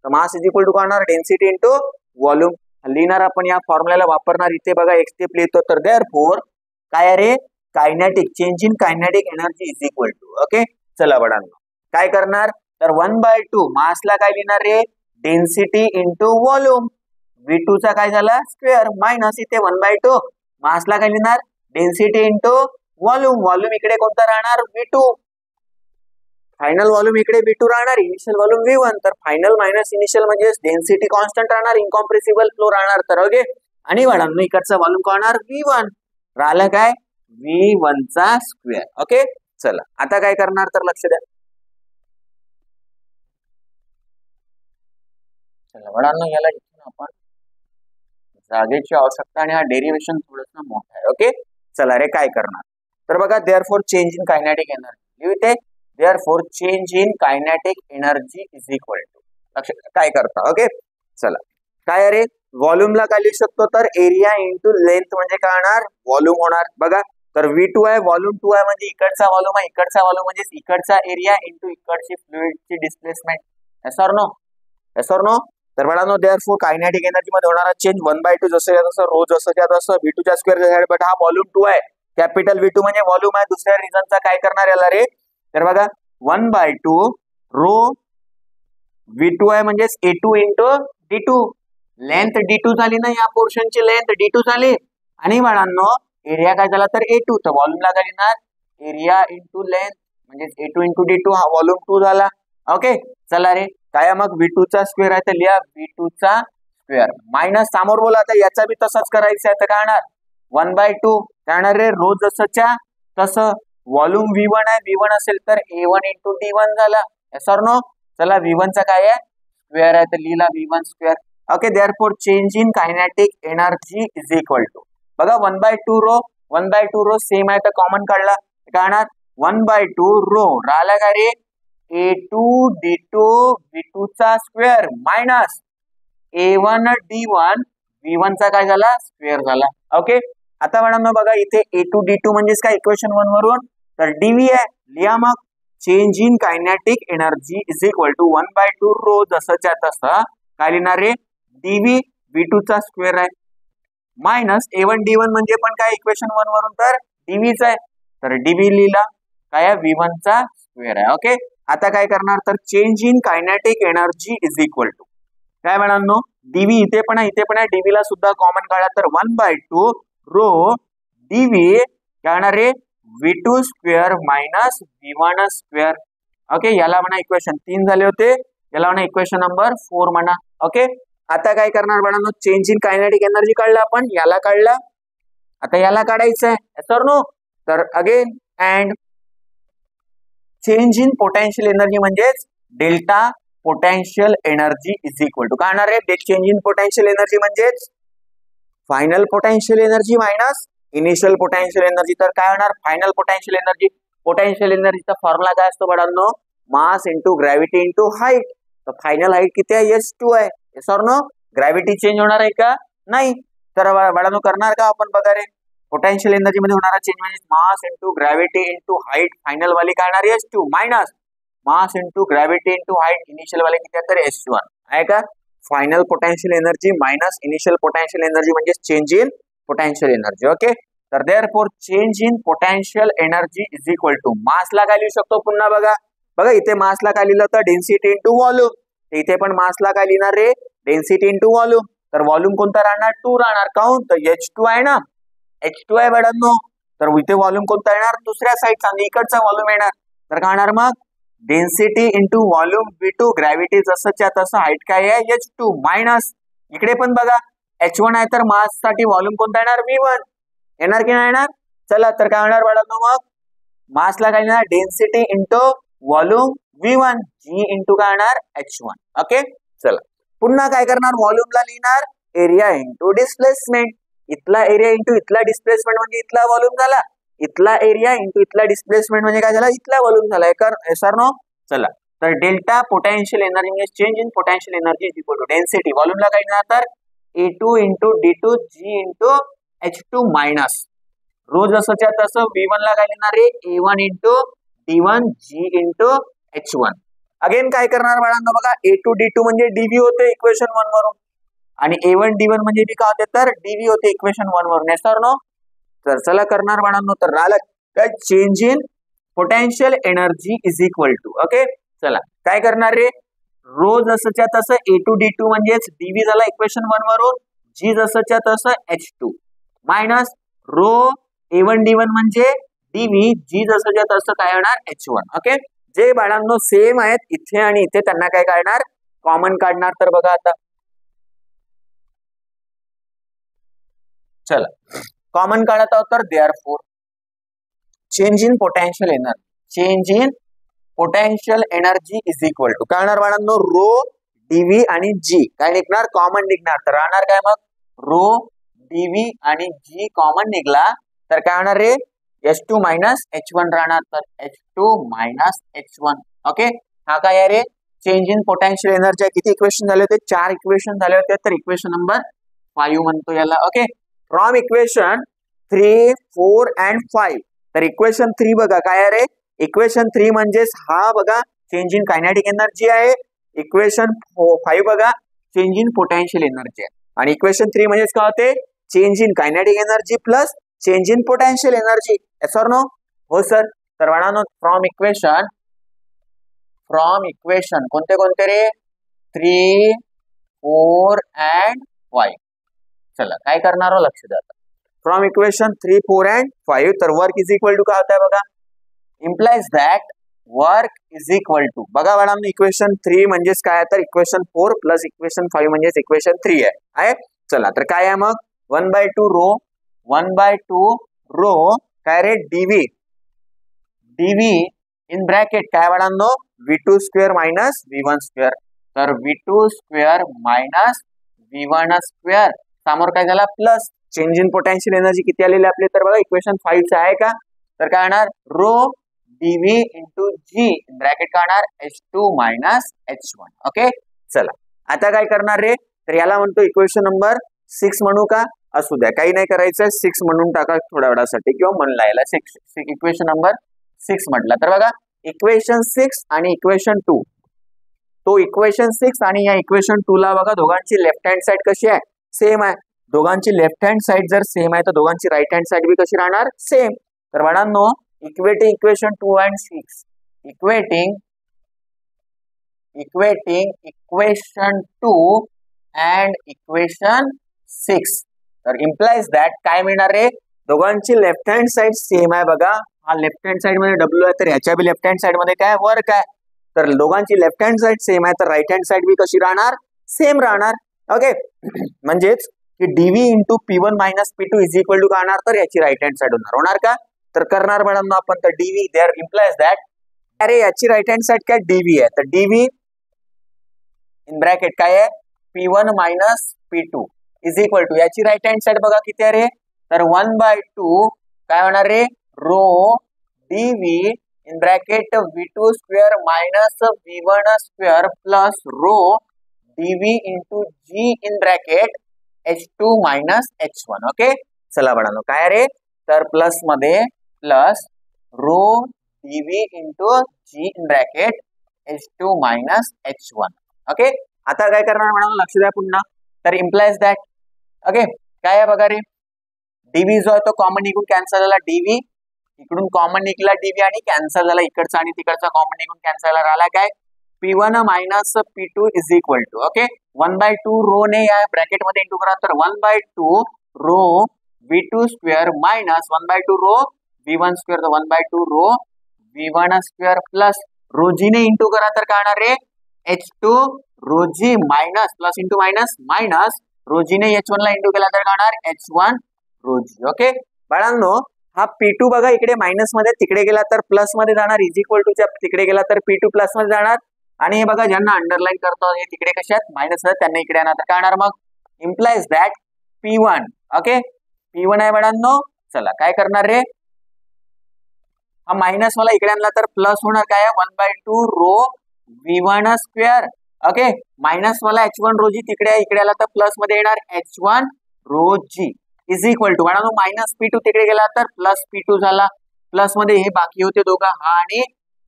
तर मास इज इक्वल टू काय होणार, डेन्सिटी इंटू व्हॉल्यूम. लिहिणार आपण या फॉर्म्युल्याला वापरणार. इथे बघा एक स्टेप लिहितो, तर देअरफॉर काय रे, kinetic change in kinetic energy is equal to. Okay, चला बाळांनो काय करणार, तर 1/2 मासला काय लिहिणार रे, डेन्सिटी इंटू व्हॉल्यूम. V2 चा काय झाला स्क्वेअर मायनस इथे 1/2 मासला काय लिहिणार, डेन्सिटी इंटू व्हॉल्यूम. व्हॉल्यूम इकडे कोणता राहणार, V2. फायनल व्हॉल्यूम इकडे V2 राहणार, इनिशियल व्हॉल्यूम V1. तर फायनल मायनस इनिशियल म्हणजे डेन्सिटी कॉन्स्टंट राहणार, इनकॉम्प्रेसिबल फ्लो राहणार. तर ओके, आणि बाळांनो इकडचा व्हॉल्यूम काय होणार, V1. राहिलं काय, V1 चा स्क्वेअर. ओके, चला आता काय करणार, तर लक्ष द्या. चला बाळांनो याला इथून आपण जागेची आवश्यकता आणि हा डेरिव्हेशन थोडंसं मोठं आहे. ओके, चला रे काय करणार, तर बघा therefore change in kinetic energy लिहिते. Therefore change in kinetic energy is equal to, लक्ष काय करता. ओके, चला काय अरे, व्हॉल्यूमला काय लिहू शकतो, तर एरिया इंटू लेंथ म्हणजे काय होणार, व्हॉल्यूम होणार. बघा तर V2 आहे, व्हॉल्यूम 2 आहे, म्हणजे इकडचा व्हॉल्यूम आहे, इकडचा व्हॉल्यूम म्हणजे इकडचा एरिया इंटू इकडची फ्लुइडची displacement. Yes or no, yes or no. तर बाळांनो देअरफॉर कायनेटिक एनर्जी मध्ये होणारा चेंज 1/2 जसं तसं रो जसं त्या तसं V2 च्या स्क्वेअर. बट हा व्हॉल्यूम 2 आहे, कॅपिटल V2 म्हणजे व्हॉल्यूम आहे. दुसऱ्या रिझनचा काय करणार याला रे, तर बघा 1/2 रो V2 आहे म्हणजे A2 into D2. Length D2 झाली ना, या पोर्शनची लेंथ D2 झाली. आणि बाळांनो एरिया काय झाला तर A2. तर व्हॉल्यूमला काय लिहिणार, एरिया इंटू लेंथ म्हणजे A2 इंटू D2, हा व्हॉल्यूम 2 झाला. ओके, चला रे काय मग V2 चा स्क्वेअर आहे, तर लिहा V2 चा स्क्वेअर मायनस समोर बोला. आता याचा बी तसंच करायचं आहे, तर काय होणार 1/2 काय होणार रे, रो जसंच्या तसं. व्हॉल्यूम V1 आहे, V1 असेल तर A1 इंटू D1 झाला. Yes or no. चला V1 चा काय आहे स्क्वेअर आहे, तर लिहिला V1 square. Okay, therefore change in kinetic energy is equal to, बघा 1/2 रो 1/2 रो सेम आहे, तर कॉमन काढला काय होणार 1/2 रो राहिला काय रे, A2 D2 V2 चा square minus A1 D1 V1 चा काय झाला स्क्वेअर झाला. ओके, आता मॅडम बघा इथे A2 D2 म्हणजेच काय, इक्वेशन 1 वरून तर dV आहे, लिहा मग change in kinetic energy is equal to 1/2 rho जसंच्या तसं काय लिहिणार रे, dV V2 चा स्क्वेअर आहे मायनस A1 D1 म्हणजे पण काय इक्वेशन 1 वरून तर dVच आहे, तर dV लिहिला काय V1 चा स्क्वेअर आहे. ओके, आता काय करणार, तर change in kinetic energy is equal to काय म्हणालो, dV इथे पण आहे, इथे पण आहे, dV ला सुद्धा कॉमन काढा, तर 1/2 रो dV काय होणार रे, V2 square minus V1 square. Okay, याला म्हणा इक्वेशन 3 झाले होते, याला म्हणा इक्वेशन नंबर 4 म्हणा. ओके, आता काय करणार बाळांनो, चेंज इन कायनेटिक एनर्जी काढला आपण, याला काढला, आता याला काढायचं आहे सर नो. तर again and change in potential energy म्हणजेच delta potential energy is equal to काय होणार आहे, चेंज इन पोटेन्शियल एनर्जी म्हणजेच final potential energy minus initial potential energy. तर काय होणार फायनल पोटेन्शियल एनर्जी, पोटेन्शियल एनर्जीचा फॉर्म्युला काय असतो बाळांनो, mass into gravity into height. तर फायनल हाईट किती आहे, H2 आहे. Yes or no, gravity change होणार आहे का, नाही. तर बाळांनो करणार का आपण, बघा रे पोटेन्शियल एनर्जी मध्ये होणारा चेंज म्हणजे mass into gravity into height. Final वाली काय होणार H2 minus mass into gravity into height, initial वाले किती आहे तर H1 आहे का. Final potential energy minus initial potential energy म्हणजे change in potential energy. Okay, तर therefore change in potential energy is equal to मासला काय लिहू शकतो पुन्हा, बघा बघा इथे मासला काय लिहिलं तर डेन्सिटी इंटू व्हॉल्यूम, इथे पण मासला काय लिहिणार रे, डेन्सिटी इंटू व्हॉल्यूम. तर व्हॉल्यूम कोणता राहणार 2 राहणार, काऊन तर H2 आहे ना, H2 आहे बाळांनो. तर इथे व्हॉल्यूम कोणता येणार, दुसऱ्या साईडचा इकडचा व्हॉल्यूम येणार. तर काय होणार मग density into volume V2, gravity जसंच्या तसं हाईट काय आहे H2 मायनस इकडे पण बघा H1 आहे, तर मास साठी व्हॉल्यूम कोणता येणार V1 येणार की नाही येणार. चला तर काय होणार बाळांनो, मग मासला काय येणार density into volume V1 G into काय येणार H1. ओके चला पुन्हा काय करणार व्हॉल्यूमला लिहिणार एरिया इंटू डिस्प्लेसमेंट. इथला एरिया इंटू इथला डिस्प्लेसमेंट म्हणजे इथला व्हॉल्यूम झाला. इथला एरिया इंटू इथला डिस्प्लेसमेंट म्हणजे काय झाला इथला व्हॉल्यूम झाला. सर नो चला तर डेल्टा पोटेन्शियल एनर्जी म्हणजे change in potential energy is equal to density. व्हॉल्यूमला काय देणार तर A2 into D2 G into H2 minus rho जसंच्या तसं V1 ला काय देणार आहे A1 into D1 G into H1. Again काय करणार बाळांनो बघा A2 D2 म्हणजे DV होते इक्वेशन 1 वरून आणि A1 D1 म्हणजे काय होते तर DV होते इक्वेशन 1 वरून. सर नो तर चला करणार बाळांनो तर राहिलं काय change in potential energy is equal to. Okay चला काय करणार रे रो जसंच्या तसं A2 D2 म्हणजेच DV झाला इक्वेशन 1 वरून G जसंच्या तसं H2 minus row A1 D1 म्हणजे DV G जसंच्या तसं काय होणार H1. ओके जे बाळांनो सेम आहेत इथे आणि इथे त्यांना काय काढणार कॉमन काढणार. तर बघा आता चला कॉमन काढत आहोत तर therefore change in potential energy is equal to काय होणार बाळांनो रो डीव्ही आणि जी काय निघणार कॉमन निघणार. तर राहणार काय मग रो डीव्ही आणि जी कॉमन निघला तर काय होणार रे H2 मायनस H1 राहणार. तर H2 मायनस H1. ओके हा काय आहे रे चेंज इन पोटेन्शियल एनर्जी. किती इक्वेशन झाले होते 4 इक्वेशन झाले होते. तर इक्वेशन नंबर 5 म्हणतो याला. Okay from equation 3, 4 and 5. तर इक्वेशन 3 बघा काय आहे रे इक्वेशन 3 म्हणजेच हा बघा चेंज इन कायनेटिक एनर्जी आहे. इक्वेशन 5 बघा चेंज इन पोटेन्शियल एनर्जी आहे. आणि इक्वेशन 3 म्हणजेच काय होते change in kinetic energy plus change in potential energy. Yes or no हो सर. तर बाळांनो फ्रॉम इक्वेशन कोणते कोणते रे 3, 4 and 5. चला काय करणार हो लक्ष द्या. फ्रॉम इक्वेशन 3, 4 and 5 तर वर्क इज इक्वल टू काय होता है बघा implies that work is equal to बघा मॅडम इक्वेशन 3 म्हणजेच काय तर इक्वेशन 4 प्लस इक्वेशन 5 म्हणजेच इक्वेशन 3 आहे. चला तर काय आहे मग 1/2 रो 1/2 रो काय रे डीव्ही इन ब्रॅकेट काय बाळांनो V2 square minus V1 square. तर V2 square minus V1 square समोर काय झाला plus change in potential energy किती आलेली आपली तर बघा इक्वेशन 5 चं आहे का तर काय होणार रो डीव्ही इंटू जी ब्रॅकेट काय होणार H2 मायनस H1. ओके चला आता काय करणार रे तर याला म्हणतो इक्वेशन नंबर 6 म्हणू का असू द्या काही नाही करायचं 6 म्हणून टाका थोड्या वेळासाठी किंवा म्हणला याला 6 इक्वेशन नंबर 6 म्हटला. तर बघा इक्वेशन 6 आणि इक्वेशन 2 तो इक्वेशन 6 आणि या इक्वेशन 2 ला बघा दोघांची लेफ्ट हँड साइड कशी आहे सेम आहे. दोघांची लेफ्ट हँड साइड जर सेम आहे तर दोघांची राइट हँड साइड भी कशी राहणार सेम. तर बाळांनो equating equation 2 and 6 equating equation 2 and equation 6 तर इम्प्लाइज दॅट काय मिळणार रे दोघांची लेफ्ट हँड साइड सेम आहे बघा. हा लेफ्ट हँड साइड मध्ये W आहे तर ह्याच्या बी लेफ्ट हँड साइड मध्ये काय वर्क आहे. तर दोघांची लेफ्ट हँड साइड सेम आहे तर राइट हँड साइड भी कशी राहणार सेम राहणार. ओके म्हणजेच की DV into P1 minus P2 is equal to काय होणार तर याची राइट हँड साइड होणार का तर करणार मॅडम आपण तर डीव्ही देअर इम्प्लाइज दॅट अरे याची राइट हँड साइड काय डीव्ही आहे तर डीव्ही इन ब्रॅकेट काय आहे P1 minus P2 is equal to याची राइट हँड साइड बघा किती आहे रे तर 1/2 काय होणार रे rho dV in bracket V2 square minus V1 square plus rho dV into g in bracket H2 minus H1. Okay चला बाळांनो काय रे तर प्लस मध्ये plus rho dV into g in bracket H2 minus H1. Okay आता काय करणार बाळांनो लक्ष द्या पुन्हा तर इम्प्लाइज दॅट ओके काय आहे बघा रे डीव्ही जो आहे तो कॉमन निघून कॅन्सल झाला डीव्ही इकडून कॉमन निघला डीव्ही आणि कॅन्सल झाला इकडचा आणि तिकडचा कॉमन निघून कॅन्सल राहिला काय P1 minus P2 is equal to okay 1/2 rho ने या ब्रॅकेट मध्ये इंटू करा तर 1/2 rho V2 square minus 1/2 rho V1 square तर 1/2 rho V1 square plus rho g ने इंटू करा तर काय होणार रे H2 रो जी minus plus into minus minus rho g ने H1 ला इंटू केला तर काय होणार H1 रो जी. ओके बाळांनो हा P2 बघा इकडे मायनस मध्ये, तिकडे गेला तर प्लस मध्ये जाणार, इज इक्वल टू तिकडे गेला तर P2 प्लस मध्ये जाणार. आणि हे बघा ज्यांना अंडरलाईन करतो हे तिकडे कशात मायनस मध्ये, त्यांना इकडे येणार. तर काय होणार मग, implies that P1. Okay, P1 आहे बाळांनो. चला काय करणार रे, हा मायनस वाला इकडे आणला तर प्लस होणार, काय 1/2 rho V1 square. Okay, minus वाला H1 रो जी तिकडे, इकडे आला तर प्लस मध्ये येणार H1 rho G is equal to बाळांनो मायनस P2 तिकडे गेला तर प्लस P2 झाला. प्लस मध्ये हे बाकी होते दोघं, हा आणि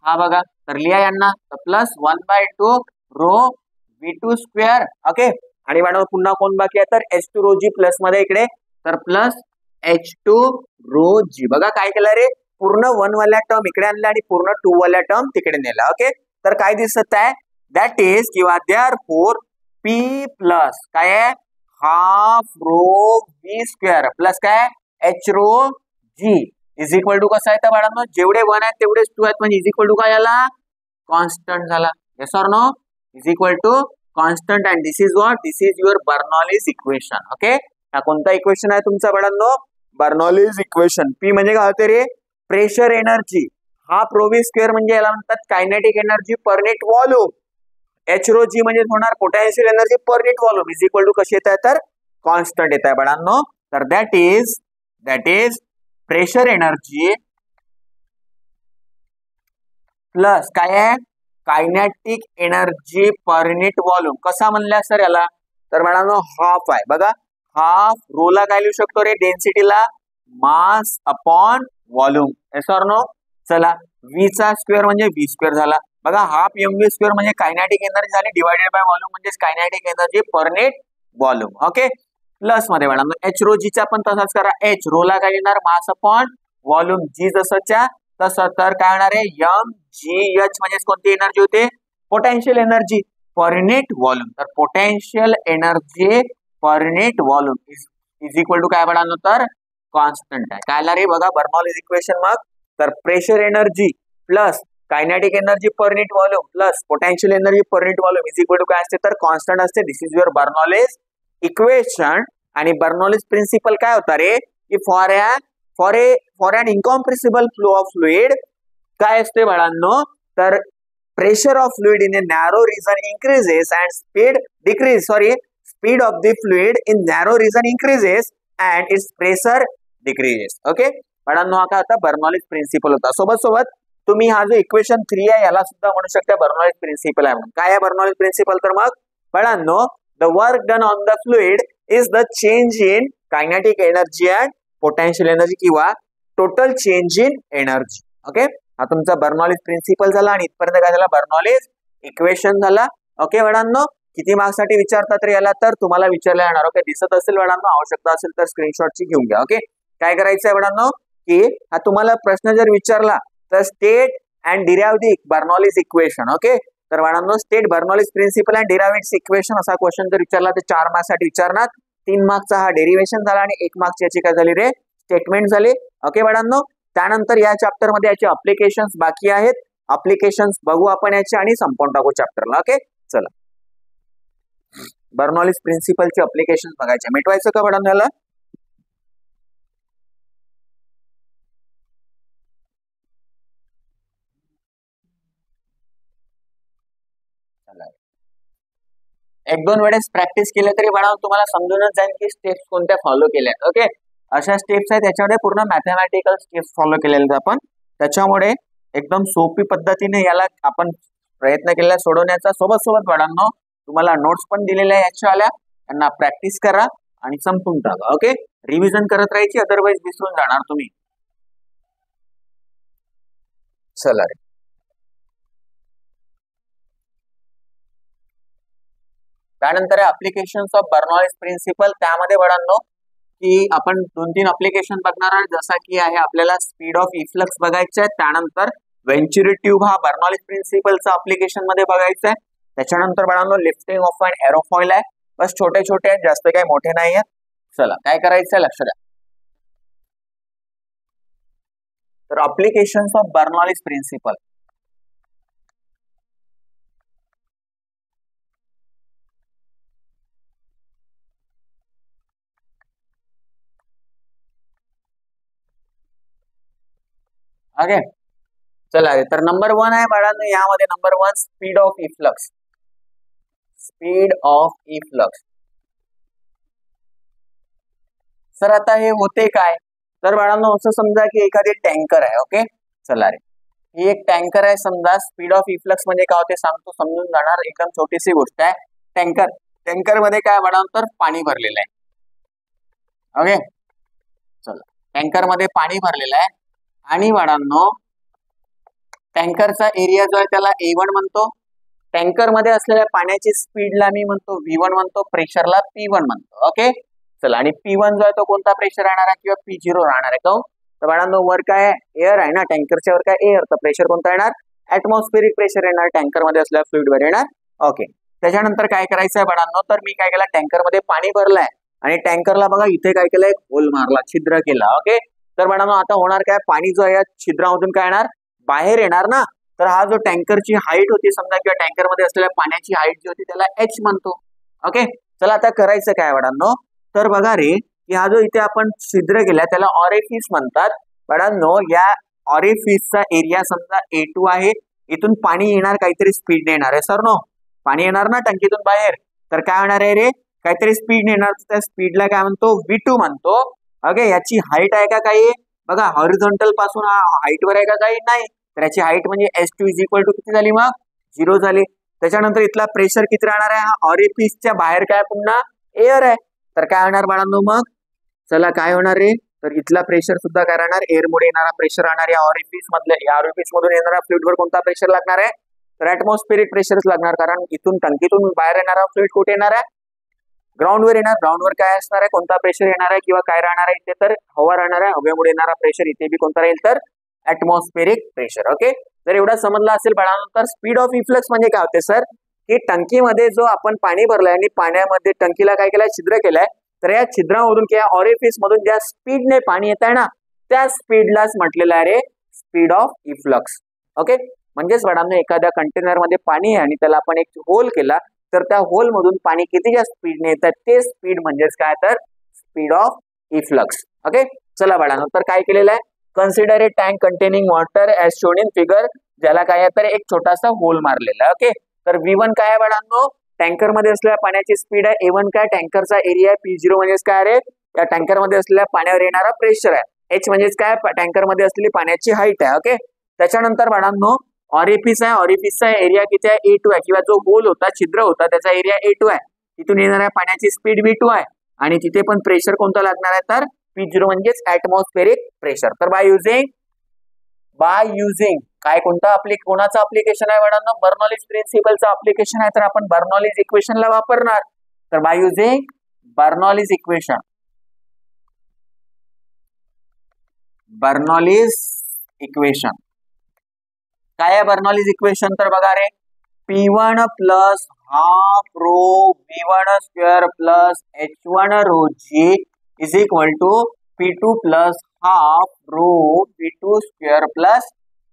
हा बघा, तर लिहा यांना, plus 1/2 rho V2 square. Okay, आणि बाळांनो पुन्हा कोण बाकी आहे तर H2 रो जी प्लस मध्ये इकडे, तर प्लस H2 रो जी. बघा काय केलं रे, पूर्ण 1 वाल्या टर्म इकडे आणल्या आणि पूर्ण 2 वाल्या टर्म तिकडे नेला. ओके, तर काय दिसत आहे, दॅट इज किंवा देअरफॉर P प्लस काय आहे, half rho V square plus काय H rho G is equal to कसं आहे तर बाळांनो, जेवढे 1 आहेत तेवढेच 2 आहेत, म्हणजे इज इक्वल टू काय आला, कॉन्स्टंट झाला. Yes or no, is equal to constant. And this is what, this is your Bernoulli's equation. Okay, हा कोणता इक्वेशन आहे तुमचा बाळांनो, बर्नॉलिस इक्वेशन. P म्हणजे काय होते रे, pressure energy. Half rho V square म्हणजे याला म्हणतात kinetic energy per unit volume. H rho G म्हणजे होणार potential energy per unit volume is equal to कशी येत आहे तर कॉन्स्टंट येत आहे बाळांनो. तर that is pressure energy plus काय आहे, kinetic energy per unit volume. कसा म्हणल्या सर याला, तर बाळांनो हाफ आहे. बघा हाफ रोला काय लिहू शकतो रे, डेन्सिटीला mass upon volume. Yes or no. चला V चा स्क्वेअर म्हणजे V स्क्वेअर झाला. बघा हाफ mv स्क्वेअर म्हणजे कायनेटिक एनर्जी झाली, डिवायडेड बाय व्हॉल्यूम म्हणजे kinetic energy per unit volume. Okay, plus मध्ये बाळांनो H रो जी चा पण तसाच करा, H रो ला काय येणार, मास अपॉन व्हॉल्यूम. G जसंच्या तसं, तर काय होणार आहे mgh म्हणजे कोणती एनर्जी होते, potential energy per unit volume. तर potential energy per unit volume is equal to काय बाळांनो तर कॉन्स्टंट आहे. काय आला रे बघा बर्नॉलिस इक्वेशन मग, तर pressure energy plus kinetic energy per unit volume plus potential energy per unit volume is equal to काय असते तर कॉन्स्टंट असते. This is your Bernoulli's equation. आणि बर्नॉलिस प्रिन्सिपल काय होता रे, की for an incompressible flow of fluid काय असते बाळांनो, तर pressure of fluid in a narrow region increases and speed of the fluid in narrow region increases and its pressure decreases. Okay बाळांनो, हा काय होता बर्नॉलिस प्रिन्सिपल होता. सोबत तुम्ही हा जो इक्वेशन 3 आहे याला सुद्धा म्हणू शकता बर्नॉलिस प्रिन्सिपल आहे म्हणून. काय आहे बर्नॉलिस प्रिन्सिपल, तर मग बाळांनो the work done on the fluid is the change in kinetic energy and potential energy किंवा total change in energy. Okay, हा तुमचा बर्नॉलिस प्रिन्सिपल झाला. आणि इथपर्यंत काय झाला, बर्नॉलिस इक्वेशन झाला. ओके बाळांनो, किती मार्क्स साठी विचारतात रे याला, तर तुम्हाला विचारला येणार. ओके, दिसत असेल बाळांनो, आवश्यकता असेल तर स्क्रीनशॉटची घेऊन घ्या. ओके, काय करायचं आहे बाळांनो, की हा तुम्हाला प्रश्न जर विचारला तर state and derive the Bernoulli's equation. Okay, तर बाळांनो state Bernoulli's principle and derive its equation असा क्वेश्चन जर विचारला तर 4 मार्क्स साठी विचारणार. 3 मार्क्सचा हा डेरिव्हेशन झाला आणि 1 मार्क्स याची काय झाली रे, स्टेटमेंट झाली. ओके बाळांनो, त्यानंतर या चॅप्टर मध्ये याचे अप्लिकेशन्स बाकी आहेत. अप्लिकेशन्स बघू आपण याचे आणि संपवून टाकू चॅप्टरला. ओके, चला बर्नॉलिस प्रिन्सिपलचे अप्लिकेशन्स बघायचे. मिटवायचं का बाळांनो याला, एक 2 वेळेस प्रॅक्टिस केले तरी बाळा तुम्हाला समजूनच जाईल की स्टेप्स कोणत्या फॉलो केल्या. ओके, अशा स्टेप्स आहेत त्याच्यामध्ये पूर्ण मॅथमॅटिकल स्टेप्स फॉलो केलेले आपण. त्याच्यामुळे एकदम सोपी पद्धतीने याला आपण प्रयत्न केला सोडवण्याचा. सोबत बाळांनो तुम्हाला नोट्स पण दिलेल्या याच्या आल्या, त्यांना प्रॅक्टिस करा आणि संपून टाका. ओके, रिव्हिजन करत राहायची, अदरवाईज विसरून जाणार तुम्ही. चला रे, त्यानंतर अप्लिकेशन्स ऑफ बर्नॉलिस प्रिन्सिपल. त्यामध्ये बाळांनो की आपण 2-3 अप्लिकेशन बघणार आहे. जसा की आहे आपल्याला स्पीड ऑफ इफ्लक्स बघायचं आहे, त्यानंतर वेंचुरी ट्यूब हा बर्नॉलिस प्रिन्सिपलचा अप्लिकेशन मध्ये बघायचा आहे. त्याच्यानंतर बाळांनो लिफ्टिंग ऑफ अन एरोफॉइल आहे. बस छोटे छोटे आहेत, जास्त काही मोठे नाही आहेत. चला काय करायचं लक्ष द्या. तर applications of Bernoulli's principle. Okay चला तर नंबर 1 आहे बाळांनो यामध्ये number 1 speed of efflux. Speed of efflux. Sir आता हे होते काय तर बाळांनो असं समजा की एखादी टँकर आहे. ओके चला रे ही एक टँकर आहे समजा. स्पीड ऑफ इफ्लक्स म्हणजे काय होते सांगतो समजून जाणार. एकदम छोटीशी गोष्ट आहे. टँकर मध्ये काय बाळांनो तर पाणी भरलेलं आहे. ओके चला टँकर मध्ये पाणी भरलेलं आहे आणि बाळांनो टँकरचा एरिया जो आहे त्याला A1 म्हणतो. टँकर मध्ये असलेल्या पाण्याची स्पीडला मी म्हणतो V1 म्हणतो. प्रेशरला P1 म्हणतो. ओके चला आणि P1 जो आहे तो कोणता प्रेशर राहणार आहे किंवा P0 राहणार आहे. का तर बाळांनो वर काय एअर आहे ना टँकरच्या वर काय एअर तर प्रेशर कोणता येणार ऍटमॉस्फेरिक प्रेशर येणार टँकर मध्ये असलेल्या फ्लुइड वर येणार. ओके त्याच्यानंतर काय करायचं आहे बाळांनो तर मी काय केलं टँकर मध्ये पाणी भरलंय आणि टँकरला बघा इथे काय केलंय होल मारला छिद्र केला. ओके तर बाळांनो आता होणार काय पाणी जो आहे या छिद्रामधून काय येणार बाहेर येणार ना. तर हा जो टँकरची हाईट होती समजा किंवा टँकर मध्ये असलेल्या पाण्याची हाईट जी होती त्याला H म्हणतो. ओके चला आता करायचं काय बाळांनो तर बघा रे की हा जो इथे आपण छिद्र केला त्याला ऑरिफिस म्हणतात. बाळांनो या ऑरिफिसचा एरिया समजा A2 आहे. इथून पाणी येणार काहीतरी स्पीड येणार आहे सर नो पाणी येणार ना टंकीतून बाहेर तर काय होणार आहे रे काहीतरी स्पीड येणार. त्या स्पीडला काय म्हणतो V2 म्हणतो. ओके याची हाईट आहे का काही बघा हॉरिझॉन्टल पासून हा हाईट वर आहे का काही नाही तर याची हाईट म्हणजे H2 इज इक्वल टू किती झाली मग 0 झाली. त्याच्यानंतर इथला प्रेशर किती राहणार आहे हा ऑरिफिसच्या बाहेर काय पुन्हा एअर आहे तर काय होणार बाळांनो मग चला काय होणार रे तर इथला प्रेशर सुद्धा काय राहणार एअरमुळे येणारा प्रेशर राहणार. या ऑरिफिस मधून येणारा फ्लुइडवर कोणता प्रेशर लागणार आहे तर ऍटमॉस्फेरिक प्रेशरच लागणार कारण इथून टंकीतून बाहेर येणारा फ्लुइड कुठे येणार आहे ग्राउंडवर येणार. ग्राउंडवर काय असणार आहे कोणता प्रेशर येणार आहे किंवा काय राहणार आहे इथे तर हवा राहणार आहे. हवेमुळे येणारा प्रेशर इथे बी कोणता राहील तर ऍटमॉस्फेरिक प्रेशर. ओके जर एवढा समजला असेल बाळांनो तर स्पीड ऑफ इफ्लक्स म्हणजे काय होते सर की टंकीमध्ये जो आपण पाणी भरलाय आणि पाण्यामध्ये टंकीला काय केलंय छिद्र केलंय तर या छिद्रामधून किंवा ऑरिफिस मधून ज्या स्पीडने पाणी येत आहे ना त्या स्पीडलाच म्हटलेलं आहे रे स्पीड ऑफ इफ्लक्स. ओके म्हणजेच बाळांनो एखाद्या कंटेनर मध्ये पाणी आहे आणि त्याला आपण एक होल केला तर त्या होल मधून पाणी किती ज्या स्पीडने येतात ते स्पीड म्हणजेच काय तर स्पीड ऑफ इफ्लक्स. ओके चला बाळांनो तर काय केलेलं आहे consider a tank containing water as shown in figure ज्याला काय आहे तर एक छोटासा होल मारलेला आहे. ओके तर V1 काय आहे बाळांनो टँकर मध्ये असलेल्या पाण्याची स्पीड आहे. A1 काय टँकरचा एरिया आहे. P0 म्हणजेच काय रे या टँकर मध्ये असलेल्या पाण्यावर येणारा प्रेशर आहे. H म्हणजेच काय टँकर मध्ये असलेली पाण्याची हाईट आहे. ओके त्याच्यानंतर बाळांनो ऑरिफिस आहे. ऑरिफिसचा एरिया किती आहे A2 आहे किंवा जो होल होता छिद्र होता त्याचा एरिया A2 आहे. तिथून येणाऱ्या पाण्याची स्पीड V2 आहे आणि तिथे पण प्रेशर कोणता लागणार आहे तर P0 म्हणजेच ऍटमॉस्फेरिक प्रेशर. तर बाय युझिंग काय कोणाचं अप्लिकेशन आहे बाळांनो बर्नॉलिस प्रिन्सिपलचं अप्लिकेशन आहे तर आपण बर्नॉलिस इक्वेशनला वापरणार. तर बाय युझिंग बर्नॉलिस इक्वेशन काय आहे बर्नॉलिस इक्वेशन तर बघा रे P1 plus half rho V1 square plus H1 rho G is equal to P2 plus half rho V2 square plus